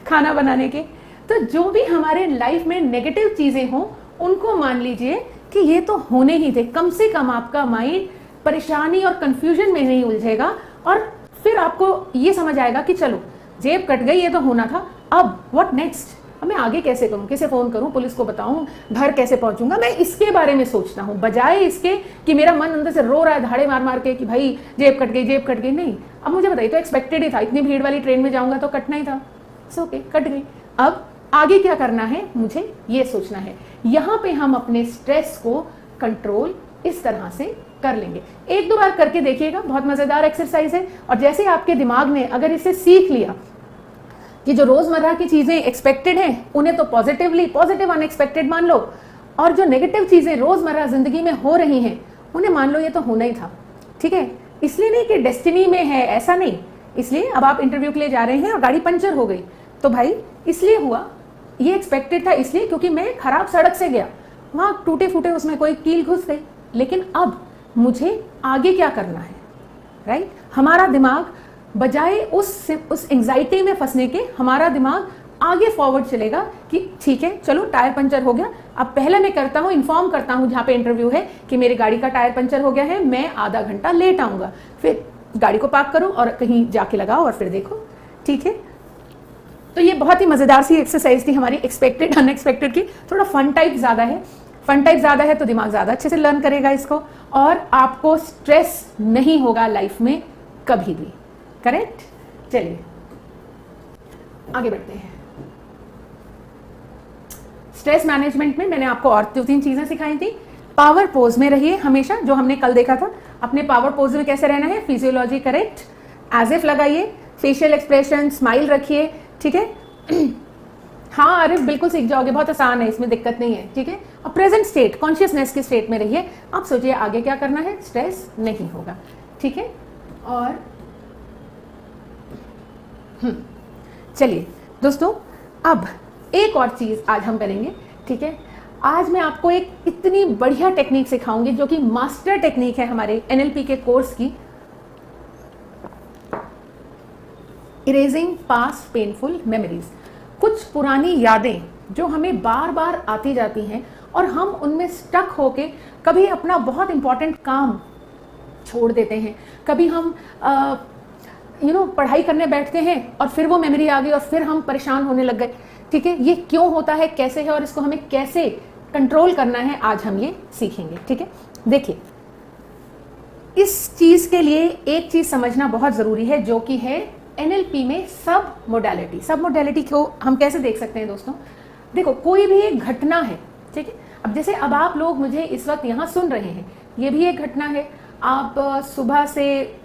खाना बनाने के। तो जो भी हमारे लाइफ में नेगेटिव चीजें हों उनको मान लीजिए कि ये तो होने ही थे। कम से कम आपका माइंड परेशानी और कंफ्यूजन में नहीं उलझेगा और फिर आपको ये समझ आएगा कि चलो जेब कट गई, ये तो होना था, अब व्हाट नेक्स्ट, अब मैं आगे कैसे करूं, किसे फोन करूं, पुलिस को बताऊं, घर कैसे पहुंचूंगा, मैं इसके बारे में सोचता हूं बजाय इसके कि मेरा मन अंदर से रो रहा है धाड़े मार मार के कि भाई जेब कट गई, जेब कट गई। नहीं, अब मुझे बताइए, तो एक्सपेक्टेड ही था, इतनी भीड़ वाली ट्रेन में जाऊंगा तो कटना ही था, ओके कट गई। अब आगे क्या करना है मुझे ये सोचना है। यहां पे हम अपने स्ट्रेस को कंट्रोल इस तरह से कर लेंगे। एक दो बार करके देखिएगा, बहुत मजेदार एक्सरसाइज है। और जैसे आपके दिमाग ने अगर इसे सीख लिया कि जो रोजमर्रा की चीजें एक्सपेक्टेड हैं उन्हें तो पॉजिटिव अनएक्सपेक्टेड मान लो, और जो नेगेटिव चीजें रोजमर्रा जिंदगी में हो रही हैं उन्हें मान लो ये तो होना ही था। ठीक है, इसलिए नहीं कि डेस्टिनी में है, ऐसा नहीं। इसलिए अब आप इंटरव्यू के लिए जा रहे हैं और गाड़ी पंचर हो गई तो भाई इसलिए हुआ, ये एक्सपेक्टेड था इसलिए क्योंकि मैं खराब सड़क से गया, वहां टूटे फूटे उसमें कोई कील घुस गई, लेकिन अब मुझे आगे क्या करना है, राइट। हमारा दिमाग बजाय उस एंजाइटी में फंसने के, हमारा दिमाग आगे फॉरवर्ड चलेगा कि ठीक है चलो टायर पंचर हो गया, अब पहले मैं करता हूं, इन्फॉर्म करता हूं जहां पे इंटरव्यू है कि मेरी गाड़ी का टायर पंचर हो गया है, मैं आधा घंटा लेट आऊंगा, फिर गाड़ी को पार्क करो और कहीं जाके लगाओ और फिर देखो। ठीक है, तो ये बहुत ही मजेदार सी एक्सरसाइज थी हमारी एक्सपेक्टेड अनएक्सपेक्टेड की। थोड़ा फन टाइप ज्यादा है, फन टाइप ज्यादा है तो दिमाग ज्यादा अच्छे से लर्न करेगा इसको, और आपको स्ट्रेस नहीं होगा लाइफ में कभी भी। करेक्ट, चलिए आगे बढ़ते हैं। स्ट्रेस मैनेजमेंट में मैंने आपको और 2-3 चीजें सिखाई थी। पावर पोज में रहिए हमेशा, जो हमने कल देखा था। अपने पावर पोज में कैसे रहना है, फिजियोलॉजी करेक्ट, एज इफ लगाइए, फेशियल एक्सप्रेशन, स्माइल रखिए। ठीक है, हाँ अरे बिल्कुल सीख जाओगे, बहुत आसान है, इसमें दिक्कत नहीं है। ठीक है, और प्रेजेंट स्टेट, कॉन्शियसनेस की स्टेट में रहिए। अब सोचिए आगे क्या करना है, स्ट्रेस नहीं होगा। ठीक है, और चलिए दोस्तों, अब एक और चीज आज हम करेंगे। ठीक है, आज मैं आपको एक इतनी बढ़िया टेक्निक सिखाऊंगी जो कि मास्टर टेक्निक है हमारे एनएलपी के कोर्स की, इरेजिंग पास्ट पेनफुल मेमोरीज। कुछ पुरानी यादें जो हमें बार बार आती जाती हैं और हम उनमें स्टक होके कभी अपना बहुत इंपॉर्टेंट काम छोड़ देते हैं, कभी हम पढ़ाई करने बैठते हैं और फिर वो मेमोरी आ गई और फिर हम परेशान होने लग गए। ठीक है, ये क्यों होता है, कैसे है और इसको हमें कैसे कंट्रोल करना है, आज हम ये सीखेंगे। ठीक है, देखिए इस चीज के लिए एक चीज समझना बहुत जरूरी है जो कि है एनएलपी में सब मोडालिटी। सब मोडालिटी को हम कैसे देख सकते हैं दोस्तों, देखो कोई भी एक घटना है। ठीक है, अब जैसे अब आप लोग मुझे इस वक्त यहाँ सुन रहे हैं, ये भी एक घटना है। आप सुबह से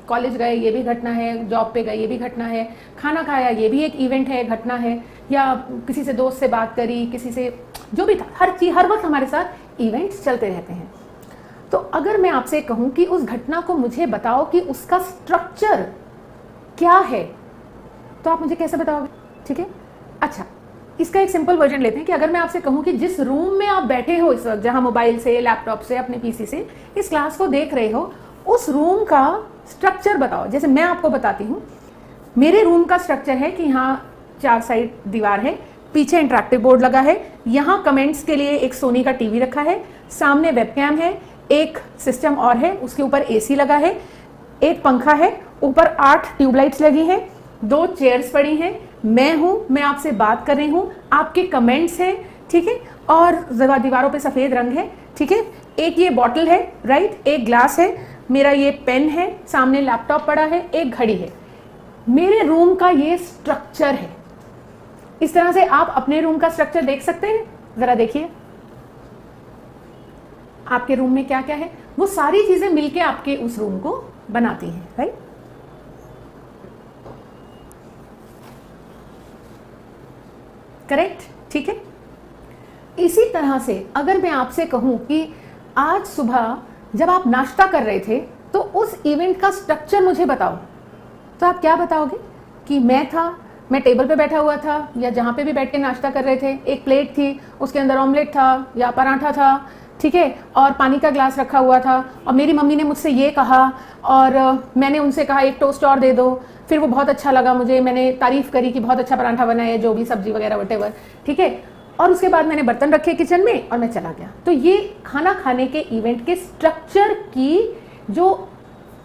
कॉलेज गए, ये भी घटना है। जॉब पे गए, ये भी घटना है। खाना खाया, ये भी एक इवेंट है, घटना है। या किसी से दोस्त से बात करी, किसी से जो भी था, हर चीज हर वक्त हमारे साथ इवेंट्स चलते रहते हैं। तो अगर मैं आपसे कहूं कि उस घटना को मुझे बताओ कि उसका स्ट्रक्चर क्या है, तो आप मुझे कैसे बताओगे? ठीक है, अच्छा इसका एक सिंपल वर्जन लेते हैं कि अगर मैं आपसे कहूं कि जिस रूम में आप बैठे हो इस वक्त, जहां मोबाइल से, लैपटॉप से, अपने पीसी से इस क्लास को देख रहे हो, उस रूम का स्ट्रक्चर बताओ। जैसे मैं आपको बताती हूँ, मेरे रूम का स्ट्रक्चर है कि यहाँ 4 साइड दीवार है, पीछे इंटरैक्टिव बोर्ड लगा है, यहाँ कमेंट्स के लिए एक सोनी का टीवी रखा है, सामने वेबकैम है, एक सिस्टम और है, उसके ऊपर एसी लगा है, एक पंखा है, ऊपर 8 ट्यूबलाइट्स लगी हैं, 2 चेयर्स पड़ी हैं, मैं हूं, मैं आपसे बात कर रही हूं, आपके कमेंट्स हैं, ठीक है, और दीवारों पे सफेद रंग है, ठीक है। एक ये बॉटल है, राइट, एक ग्लास है, मेरा ये पेन है, सामने लैपटॉप पड़ा है, एक घड़ी है। मेरे रूम का ये स्ट्रक्चर है। इस तरह से आप अपने रूम का स्ट्रक्चर देख सकते हैं। जरा देखिए आपके रूम में क्या क्या है। वो सारी चीजें मिलके आपके उस रूम को बनाती हैं, राइट। करेक्ट, ठीक है। इसी तरह से अगर मैं आपसे कहूं कि आज सुबह जब आप नाश्ता कर रहे थे तो उस इवेंट का स्ट्रक्चर मुझे बताओ, तो आप क्या बताओगे? कि मैं टेबल पे बैठा हुआ था, या जहां पे भी बैठ के नाश्ता कर रहे थे, एक प्लेट थी, उसके अंदर ऑमलेट था या पराठा था, ठीक है, और पानी का ग्लास रखा हुआ था, और मेरी मम्मी ने मुझसे ये कहा और मैंने उनसे कहा एक टोस्ट और दे दो, फिर वो बहुत अच्छा लगा मुझे, मैंने तारीफ करी कि बहुत अच्छा पराठा बना है, जो भी सब्जी वगैरह वटेवर, ठीक है, और उसके बाद मैंने बर्तन रखे किचन में और मैं चला गया। तो ये खाना खाने के इवेंट के स्ट्रक्चर की जो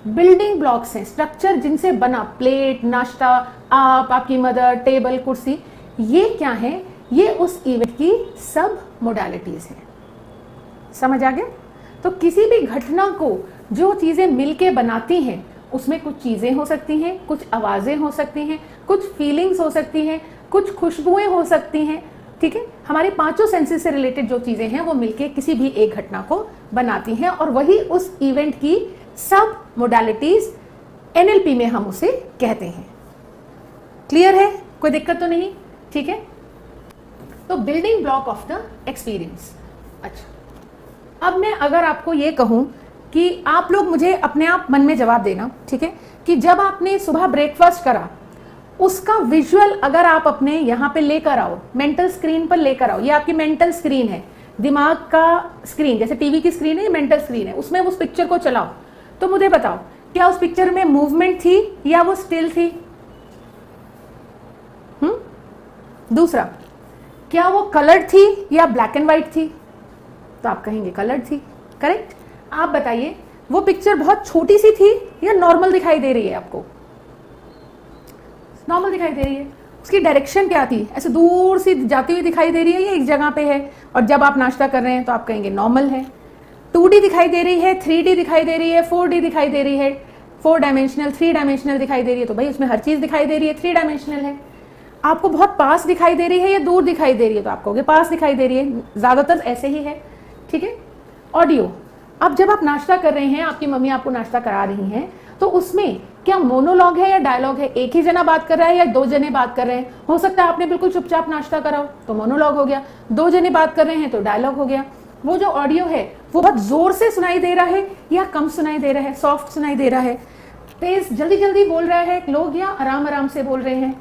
बिल्डिंग ब्लॉक्स हैं, स्ट्रक्चर जिनसे बना प्लेट, नाश्ता, आप, आपकी मदर, टेबल, कुर्सी, ये क्या है? ये उस इवेंट की सब मोडालिटीज हैं। समझ आ गया? तो किसी भी घटना को जो चीजें मिलके बनाती हैं उसमें कुछ चीजें हो सकती हैं, कुछ आवाजें हो सकती हैं, कुछ फीलिंग्स हो सकती हैं, कुछ खुशबुएं हो सकती हैं, ठीक है। हमारे 5 सेंसेस से रिलेटेड जो चीजें हैं वो मिलके किसी भी एक घटना को बनाती हैं, और वही उस इवेंट की सब मोडालिटीज एनएलपी में हम उसे कहते हैं। क्लियर है? कोई दिक्कत तो नहीं? ठीक है। तो building block of the experience. अच्छा, अब मैं अगर आपको ये कहूं कि आप लोग मुझे अपने आप मन में जवाब देना, ठीक है, कि जब आपने सुबह ब्रेकफास्ट करा उसका विजुअल अगर आप अपने यहाँ पे लेकर आओ, मेंटल स्क्रीन पर लेकर आओ, ये आपकी मेंटल स्क्रीन है, दिमाग का स्क्रीन, जैसे टीवी की स्क्रीन है, ये मेंटल स्क्रीन है, उसमें उस पिक्चर को चलाओ, तो मुझे बताओ क्या उस पिक्चर में मूवमेंट थी या वो स्टिल थी? दूसरा, क्या वो कलर्ड थी या ब्लैक एंड व्हाइट थी? तो आप कहेंगे कलर्ड थी। करेक्ट। आप बताइए वो पिक्चर बहुत छोटी सी थी या नॉर्मल दिखाई दे रही है आपको? नॉर्मल दिखाई दे रही है। उसकी डायरेक्शन क्या थी? ऐसे दूर से जाती हुई दिखाई दे रही है या एक जगह पे है? और जब आप नाश्ता कर रहे हैं तो आप कहेंगे नॉर्मल है। 2D दिखाई दे रही है, 3D दिखाई दे रही है, 4D दिखाई दे रही है, 4 डायमेंशनल, 3 डायमेंशनल दिखाई दे रही है, तो भाई उसमें हर चीज दिखाई दे रही है, 3 डायमेंशनल है। आपको बहुत पास दिखाई दे रही है या दूर दिखाई दे रही है? तो आप कहोगे पास दिखाई दे रही है, ज्यादातर ऐसे ही है, ठीक है। ऑडियो, अब जब आप नाश्ता कर रहे हैं, आपकी मम्मी आपको नाश्ता करा रही हैं, तो उसमें क्या मोनोलॉग है या डायलॉग है? एक ही जना बात कर रहा है या 2 जने बात कर रहे हैं? हो सकता है आपने बिल्कुल चुपचाप नाश्ता करा हो तो मोनोलॉग हो गया, 2 जने बात कर रहे हैं तो डायलॉग हो गया। वो जो ऑडियो है वो बहुत जोर से सुनाई दे रहा है या कम सुनाई दे रहा है, सॉफ्ट सुनाई दे रहा है, तेज जल्दी जल्दी बोल रहा है लोग या आराम आराम से बोल रहे हैं,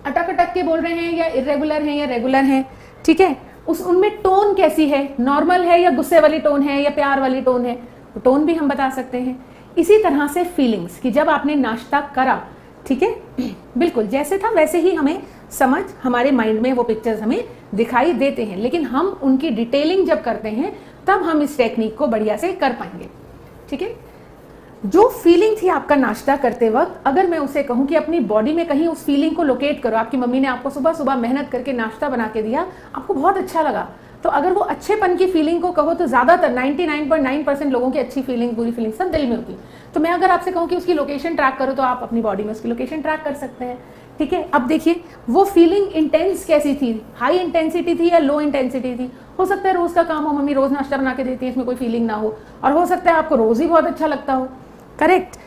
अटक अटक के बोल रहे हैं या इरेगुलर हैं या रेगुलर हैं, ठीक है। उनमें टोन कैसी है, नॉर्मल है या गुस्से वाली टोन है या प्यार वाली टोन है, तो टोन भी हम बता सकते हैं। इसी तरह से फीलिंग्स कि जब आपने नाश्ता करा, ठीक है, बिल्कुल जैसे था वैसे ही हमें समझ, हमारे माइंड में वो पिक्चर्स हमें दिखाई देते हैं, लेकिन हम उनकी डिटेलिंग जब करते हैं तब हम इस टेक्निक को बढ़िया से कर पाएंगे, ठीक है। जो फीलिंग थी आपका नाश्ता करते वक्त, अगर मैं उसे कहूं कि अपनी बॉडी में कहीं उस फीलिंग को लोकेट करो, आपकी मम्मी ने आपको सुबह सुबह मेहनत करके नाश्ता बना के दिया, आपको बहुत अच्छा लगा, तो अगर वो अच्छेपन की फीलिंग को कहो तो ज्यादातर 99.9% लोगों की अच्छी फीलिंग, बुरी फीलिंग सब दिल में होती। तो मैं अगर आपसे कहूं कि उसकी लोकेशन ट्रैक करो तो आप अपनी बॉडी में उसकी लोकेशन ट्रैक कर सकते हैं, ठीक है। अब देखिए वो फीलिंग इंटेंस कैसी थी, हाई इंटेंसिटी थी या लो इंटेंसिटी थी? हो सकता है रोज का काम हो, मम्मी रोज नाश्ता बना के देती है, इसमें कोई फीलिंग ना हो, और हो सकता है आपको रोज ही बहुत अच्छा लगता हो, करेक्ट।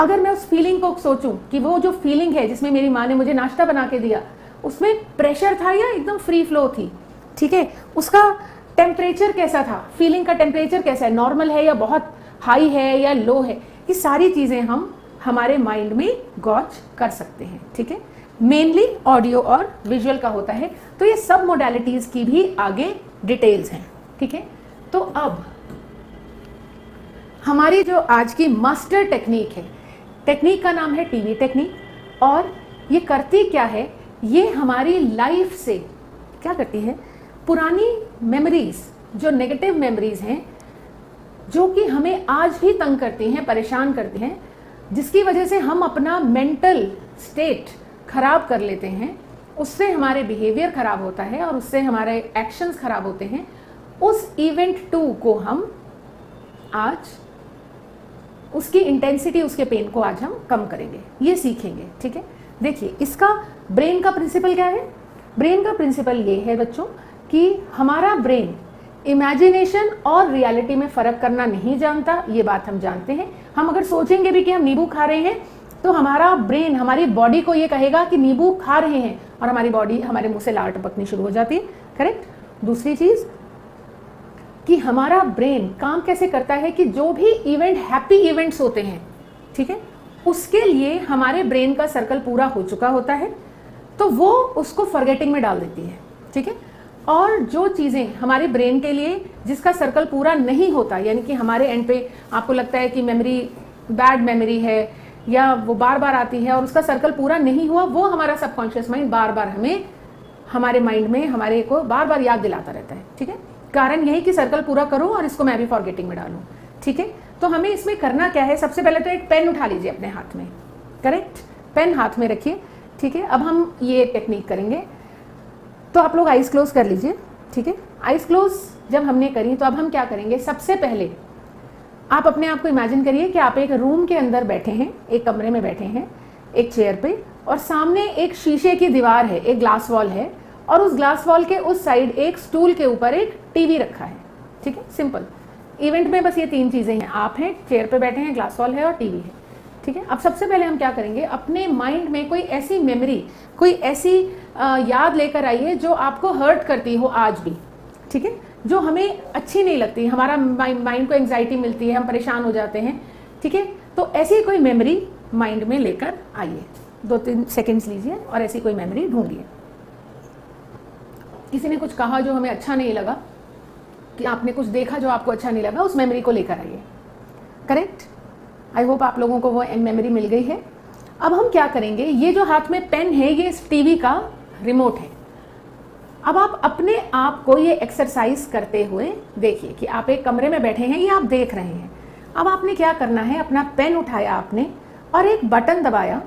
अगर मैं उस फीलिंग को सोचूं कि वो जो फीलिंग है जिसमें मेरी माँ ने मुझे नाश्ता बना के दिया, उसमें प्रेशर था या एकदम फ्री फ्लो थी, ठीक है, उसका टेम्परेचर कैसा था, फीलिंग का टेम्परेचर कैसा है, नॉर्मल है या बहुत हाई है या लो है, ये सारी चीजें हम हमारे माइंड में गॉच कर सकते हैं, ठीक है। मेनली ऑडियो और विजुअल का होता है, तो ये सब मोडालिटीज की भी आगे डिटेल्स हैं, ठीक है। तो अब हमारी जो आज की मास्टर टेक्निक है, टेक्निक का नाम है टीवी टेक्निक, और ये करती क्या है, ये हमारी लाइफ से क्या करती है, पुरानी मेमोरीज, जो नेगेटिव मेमोरीज हैं, जो कि हमें आज भी तंग करती हैं, परेशान करती हैं, जिसकी वजह से हम अपना मेंटल स्टेट खराब कर लेते हैं, उससे हमारे बिहेवियर खराब होता है और उससे हमारे एक्शंस खराब होते हैं। उस इवेंट 2 को हम आज, उसकी इंटेंसिटी, उसके पेन को आज हम कम करेंगे, ये सीखेंगे। ठीक है, देखिए इसका ब्रेन का प्रिंसिपल क्या है। ब्रेन का प्रिंसिपल ये है बच्चों कि हमारा ब्रेन इमेजिनेशन और रियलिटी में फर्क करना नहीं जानता, ये बात हम जानते हैं। हम अगर सोचेंगे भी कि हम नींबू खा रहे हैं तो हमारा ब्रेन हमारी बॉडी को ये कहेगा कि नींबू खा रहे हैं और हमारी बॉडी, हमारे मुंह से लार टपकनी शुरू हो जाती है। करेक्ट। दूसरी चीज कि हमारा ब्रेन काम कैसे करता है कि जो भी इवेंट, हैप्पी इवेंट्स होते हैं, ठीक है, उसके लिए हमारे ब्रेन का सर्कल पूरा हो चुका होता है, तो वो उसको फॉरगेटिंग में डाल देती है। ठीक है, और जो चीज़ें हमारे ब्रेन के लिए जिसका सर्कल पूरा नहीं होता, यानी कि हमारे एंड पे आपको लगता है कि मेमोरी बैड मेमोरी है या वो बार बार आती है और उसका सर्कल पूरा नहीं हुआ, वो हमारा सबकॉन्शियस माइंड बार बार हमें, हमारे माइंड में हमारे को बार बार याद दिलाता रहता है। ठीक है, कारण यही कि सर्कल पूरा करूं और इसको मैं भी फॉरगेटिंग में डालूं। ठीक है, तो हमें इसमें करना क्या है, सबसे पहले तो एक पेन उठा लीजिए अपने हाथ में। करेक्ट, पेन हाथ में रखिए। ठीक है, अब हम ये टेक्निक करेंगे, तो आप लोग आइज क्लोज कर लीजिए। ठीक है, आइज क्लोज जब हमने करी तो अब हम क्या करेंगे, सबसे पहले आप अपने आप को इमेजिन करिए कि आप एक रूम के अंदर बैठे हैं, एक कमरे में बैठे हैं, एक चेयर पे, और सामने एक शीशे की दीवार है, एक ग्लास वॉल है, और उस ग्लास वॉल के उस साइड एक स्टूल के ऊपर एक टीवी रखा है। ठीक है, सिंपल इवेंट में बस ये 3 चीजें हैं, आप हैं, चेयर पे बैठे हैं, ग्लास वॉल है और टीवी है। ठीक है, अब सबसे पहले हम क्या करेंगे, अपने माइंड में कोई ऐसी मेमोरी, कोई ऐसी याद लेकर आइए जो आपको हर्ट करती हो आज भी। ठीक है, जो हमें अच्छी नहीं लगती, हमारा माइंड को एंग्जाइटी मिलती है, हम परेशान हो जाते हैं। ठीक है, तो ऐसी कोई मेमोरी माइंड में लेकर आइए, 2-3 सेकेंड्स लीजिए और ऐसी कोई मेमोरी ढूंढिए। किसी ने कुछ कहा जो हमें अच्छा नहीं लगा, कि आपने कुछ देखा जो आपको अच्छा नहीं लगा, उस मेमोरी को लेकर आइए। करेक्ट, आई होप आप लोगों को वो मेमोरी मिल गई है। अब हम क्या करेंगे, ये जो हाथ में पेन है ये इस टीवी का रिमोट है। अब आप अपने आप को ये एक्सरसाइज करते हुए देखिए कि आप एक कमरे में बैठे हैं, ये आप देख रहे हैं। अब आपने क्या करना है, अपना पेन उठाया आपने और एक बटन दबाया,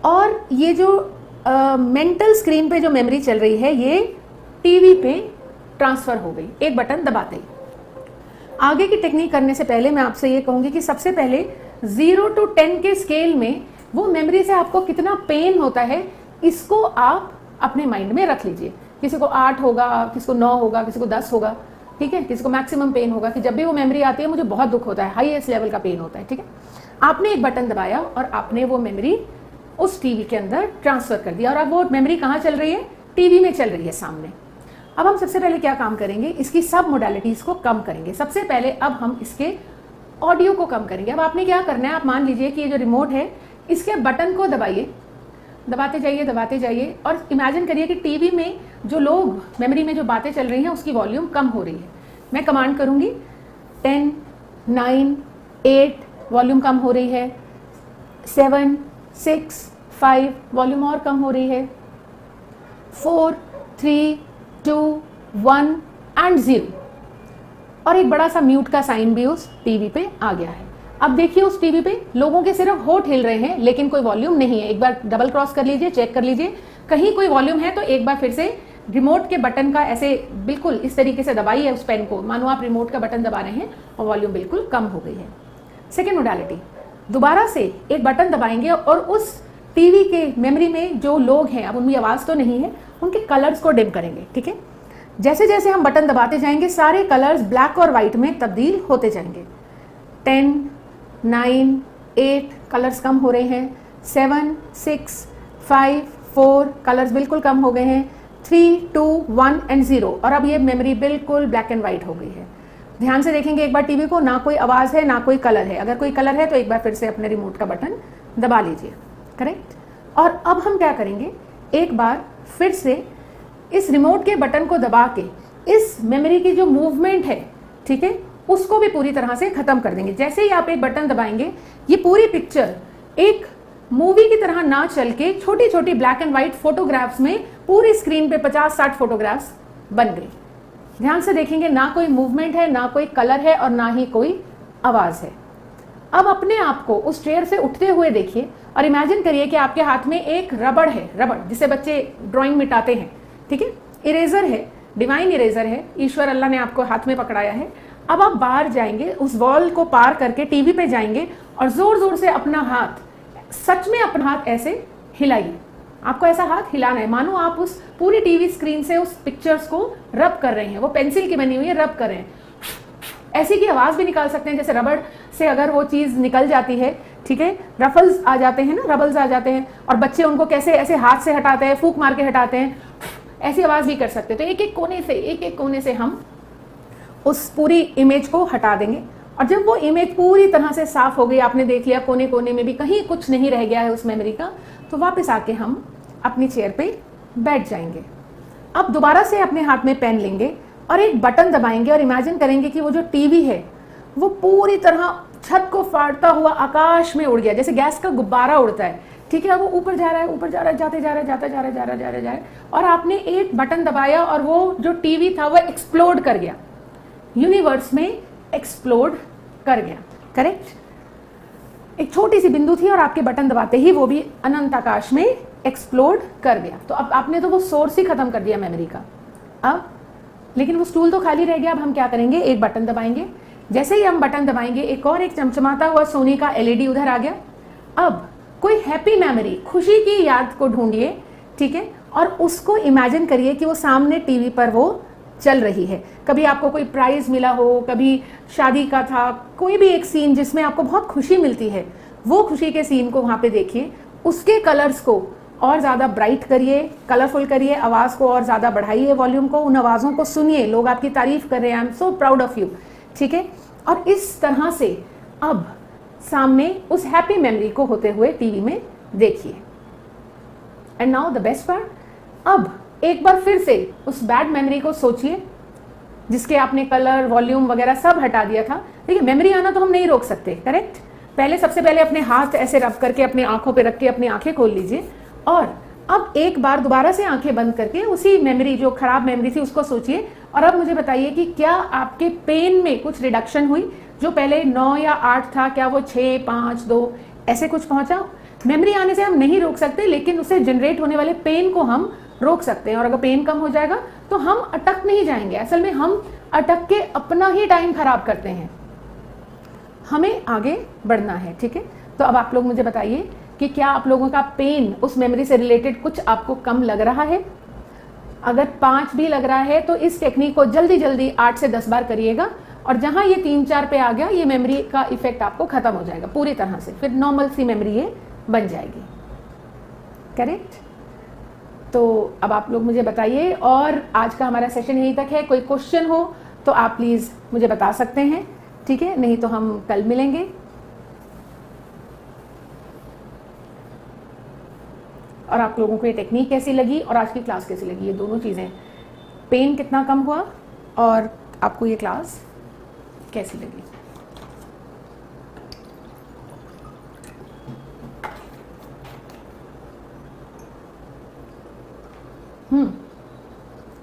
और ये जो मेंटल स्क्रीन पे जो मेमोरी चल रही है ये टीवी पे ट्रांसफर हो गई, एक बटन दबाते ही। आगे की टेक्निक करने से पहले मैं आपसे ये कहूंगी कि सबसे पहले 0 to 10 के स्केल में वो मेमोरी से आपको कितना पेन होता है, इसको आप अपने माइंड में रख लीजिए। किसी को 8 होगा, किसी को 9 होगा, किसी को 10 होगा। ठीक है, किसी को मैक्सिमम पेन होगा कि जब भी वो मेमोरी आती है मुझे बहुत दुख होता है, हाईएस्ट लेवल का पेन होता है। ठीक है, आपने एक बटन दबाया और आपने वो मेमोरी उस टीवी के अंदर ट्रांसफर कर दिया, और अब वो मेमोरी कहाँ चल रही है, टीवी में चल रही है सामने। अब हम सबसे पहले क्या काम करेंगे, इसकी सब मोडालिटीज को कम करेंगे। सबसे पहले अब हम इसके ऑडियो को कम करेंगे। अब आपने क्या करना है, आप मान लीजिए कि ये जो रिमोट है इसके बटन को दबाइए, दबाते जाइए और इमेजिन करिए कि टीवी में जो लोग, मेमोरी में जो बातें चल रही हैं उसकी वॉल्यूम कम हो रही है। मैं कमांड करूंगी 10, 9, 8, वॉल्यूम कम हो रही है, 7, 6, 5, वॉल्यूम और कम हो रही है, 4, 3, 2, 1 एंड 0, और एक बड़ा सा म्यूट का साइन भी उस टीवी पे आ गया है। अब देखिए उस टीवी पे लोगों के सिर्फ होठ हिल रहे हैं लेकिन कोई वॉल्यूम नहीं है। एक बार डबल क्रॉस कर लीजिए, चेक कर लीजिए, कहीं कोई वॉल्यूम है तो एक बार फिर से रिमोट के बटन का ऐसे बिल्कुल इस तरीके से दबाइए उस पेन को, मानो आप रिमोट का बटन दबा रहे हैं और वॉल्यूम बिल्कुल कम हो गई है। सेकेंड मोडालिटी, दोबारा से एक बटन दबाएंगे और उस टीवी के मेमोरी में जो लोग हैं, अब उनकी आवाज़ तो नहीं है, उनके कलर्स को डिम करेंगे। ठीक है, जैसे जैसे हम बटन दबाते जाएंगे सारे कलर्स ब्लैक और वाइट में तब्दील होते जाएंगे। 10, 9, 8 कलर्स कम हो रहे हैं, 7, 6, 5, 4 कलर्स बिल्कुल कम हो गए हैं, 3, 2, 1 एंड 0, और अब ये मेमोरी बिल्कुल ब्लैक एंड वाइट हो गई है। ध्यान से देखेंगे एक बार टीवी को, ना कोई आवाज़ है ना कोई कलर है। अगर कोई कलर है तो एक बार फिर से अपने रिमोट का बटन दबा लीजिए। करेक्ट, और अब हम क्या करेंगे, एक बार फिर से इस रिमोट के बटन को दबा के इस मेमोरी की जो मूवमेंट है, ठीक है, उसको भी पूरी तरह से खत्म कर देंगे। जैसे ही आप एक बटन दबाएंगे ये पूरी पिक्चर एक मूवी की तरह ना चल के छोटी छोटी ब्लैक एंड व्हाइट फोटोग्राफ्स में पूरी स्क्रीन पे 50-60 फोटोग्राफ्स बन गई। ध्यान से देखेंगे, ना कोई मूवमेंट है, ना कोई कलर है और ना ही कोई आवाज है। अब अपने आप को उस चेयर से उठते हुए देखिए और इमेजिन करिए कि आपके हाथ में एक रबड़ है, रबड़ जिसे बच्चे ड्राइंग मिटाते हैं, ठीक है, इरेजर है, डिवाइन इरेजर है, ईश्वर अल्लाह ने आपको हाथ में पकड़ाया है। अब आप बाहर जाएंगे, उस वॉल को पार करके टीवी पे जाएंगे और जोर जोर से अपना हाथ, सच में अपना हाथ ऐसे हिलाइए। आपको ऐसा हाथ हिलाना है मानो आप उस पूरी टीवी स्क्रीन से उस पिक्चर्स को रब कर रहे हैं, वो पेंसिल की बनी हुई है, रब कर रहे हैं। ऐसी की आवाज भी निकाल सकते हैं, जैसे रबड़ से अगर वो चीज निकल जाती है, ठीक है, रफल्स आ जाते हैं ना, रबल्स आ जाते हैं, और बच्चे उनको कैसे ऐसे हाथ से हटाते हैं, फूंक मार के हटाते हैं, ऐसी आवाज भी कर सकते हैं। तो एक एक कोने से हम उस पूरी इमेज को हटा देंगे और जब वो इमेज पूरी तरह से साफ हो गई, आपने देख लिया कोने कोने में भी कहीं कुछ नहीं रह गया है उस मेमोरी का, तो वापस आके हम अपनी चेयर पे बैठ जाएंगे। अब दोबारा से अपने हाथ में पेन लेंगे और एक बटन दबाएंगे और इमेजिन करेंगे कि वो जो टीवी है वो पूरी तरह छत को फाड़ता हुआ आकाश में उड़ गया, जैसे गैस का गुब्बारा उड़ता है, ठीक है। वो ऊपर जा रहा है, ऊपर जा रहा है, जाते जा रहा है, जाता जा रहा है, जा रहा है, और आपने एक बटन दबाया और वो जो टीवी था वो एक्सप्लोड कर गया, यूनिवर्स में एक्सप्लोड कर गया, करेक्ट। एक छोटी सी बिंदु थी और आपके बटन दबाते ही वो भी अनंत आकाश में एक्सप्लोड कर गया। तो अब आपने तो वो सोर्स ही खत्म कर दिया मेमोरी का। अब लेकिन वो स्टूल तो खाली रह गया। अब हम क्या करेंगे, एक बटन दबाएंगे, जैसे ही हम बटन दबाएंगे एक और एक चमचमाता हुआ सोने का एलईडी उधर आ गया। अब कोई हैप्पी मेमोरी, खुशी की याद को ढूंढिए, ठीक है, और उसको इमेजिन करिए कि वो सामने टीवी पर वो चल रही है। कभी आपको कोई प्राइज मिला हो, कभी शादी का था, कोई भी एक सीन जिसमें आपको बहुत खुशी मिलती है, वो खुशी के सीन को वहां पे देखिए, उसके कलर्स को और ज्यादा ब्राइट करिए, कलरफुल करिए, आवाज को और ज्यादा बढ़ाइए, वॉल्यूम को, उन आवाजों को सुनिए, लोग आपकी तारीफ कर रहे हैं, I am so proud of you, ठीक है। और इस तरह से अब सामने उस हैप्पी मेमोरी को होते हुए टीवी में देखिए। And now the best part, अब एक बार फिर से उस बैड मेमोरी को सोचिए जिसके आपने कलर, वॉल्यूम वगैरह सब हटा दिया था। देखिए मेमोरी आना तो हम नहीं रोक सकते, करेक्ट। पहले सबसे पहले अपने हाथ ऐसे रब करके अपनी आंखों पे रख के अपनी आंखें खोल लीजिए और अब एक बार दोबारा से आंखें बंद करके उसी मेमोरी, जो खराब मेमोरी थी, उसको सोचिए। और अब मुझे बताइए कि क्या आपके पेन में कुछ रिडक्शन हुई? जो पहले 9 या 8 था, क्या वो 6, 5, 2 ऐसे कुछ पहुंचा? मेमोरी आने से हम नहीं रोक सकते, लेकिन उससे जनरेट होने वाले पेन को हम रोक सकते हैं। और अगर पेन कम हो जाएगा तो हम अटक नहीं जाएंगे। असल में हम अटक के अपना ही टाइम खराब करते हैं, हमें आगे बढ़ना है, ठीक है। तो अब आप लोग मुझे बताइए कि क्या आप लोगों का पेन उस मेमोरी से रिलेटेड कुछ आपको कम लग रहा है? अगर 5 भी लग रहा है तो इस टेक्निक को जल्दी जल्दी 8 से 10 बार करिएगा और जहां ये 3-4 पे आ गया, ये मेमोरी का इफेक्ट आपको खत्म हो जाएगा पूरी तरह से, फिर नॉर्मल सी मेमोरी ये बन जाएगी, करेक्ट। तो अब आप लोग मुझे बताइए, और आज का हमारा सेशन यहीं तक है। कोई क्वेश्चन हो तो आप प्लीज मुझे बता सकते हैं, ठीक है, नहीं तो हम कल मिलेंगे। और आप लोगों को ये टेक्निक कैसी लगी और आज की क्लास कैसी लगी, ये दोनों चीजें, पेन कितना कम हुआ और आपको ये क्लास कैसी लगी।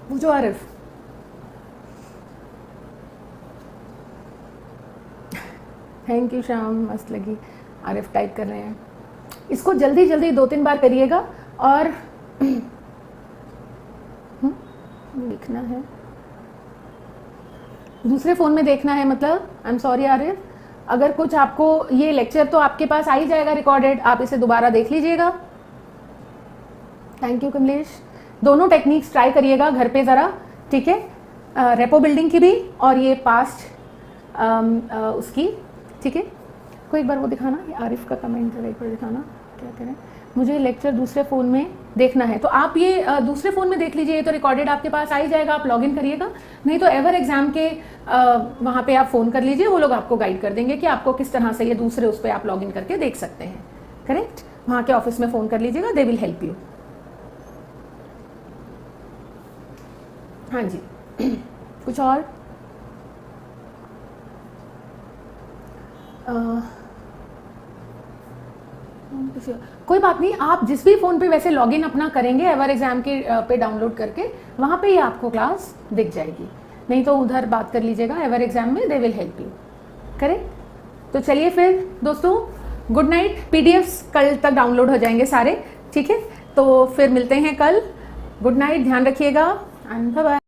पूछो आरिफ। थैंक यू श्याम, मस्त लगी। आरिफ टाइप कर रहे हैं। इसको जल्दी जल्दी 2-3 बार करिएगा और लिखना है, दूसरे फोन में देखना है, मतलब आई एम सॉरी आरिफ। अगर कुछ आपको, ये लेक्चर तो आपके पास आ ही जाएगा रिकॉर्डेड, आप इसे दोबारा देख लीजिएगा। Thank you Kamlesh. दोनों टेक्निक्स ट्राई करिएगा घर पे ज़रा, ठीक है, रेपो बिल्डिंग की भी और ये पास्ट उसकी, ठीक है। कोई एक बार वो दिखाना, ये आरिफ का कमेंट जरा एक बार दिखाना, क्या करें। मुझे लेक्चर दूसरे फ़ोन में देखना है, तो आप ये दूसरे फ़ोन में देख लीजिए, तो रिकॉर्डेड आपके पास आ ही जाएगा, आप लॉगिन करिएगा। नहीं तो एवर एग्जाम के वहाँ पे आप फ़ोन कर लीजिए, वो लोग आपको गाइड कर देंगे कि आपको किस तरह से ये दूसरे उस पर आप लॉगिन करके देख सकते हैं, करेक्ट। वहाँ के ऑफिस में फ़ोन कर लीजिएगा, दे विल हेल्प यू। हाँ जी, कुछ और? कोई बात नहीं, आप जिस भी फोन पे वैसे लॉगिन अपना करेंगे एवर एग्जाम के पे डाउनलोड करके, वहां पे ही आपको क्लास दिख जाएगी, नहीं तो उधर बात कर लीजिएगा, एवर एग्जाम में they will help you. Correct? तो चलिए फिर दोस्तों, गुड नाइट। पीडीएफ्स कल तक डाउनलोड हो जाएंगे सारे, ठीक है? तो फिर मिलते हैं कल। गुड नाइट, ध्यान रखिएगा एंड बाय बाय।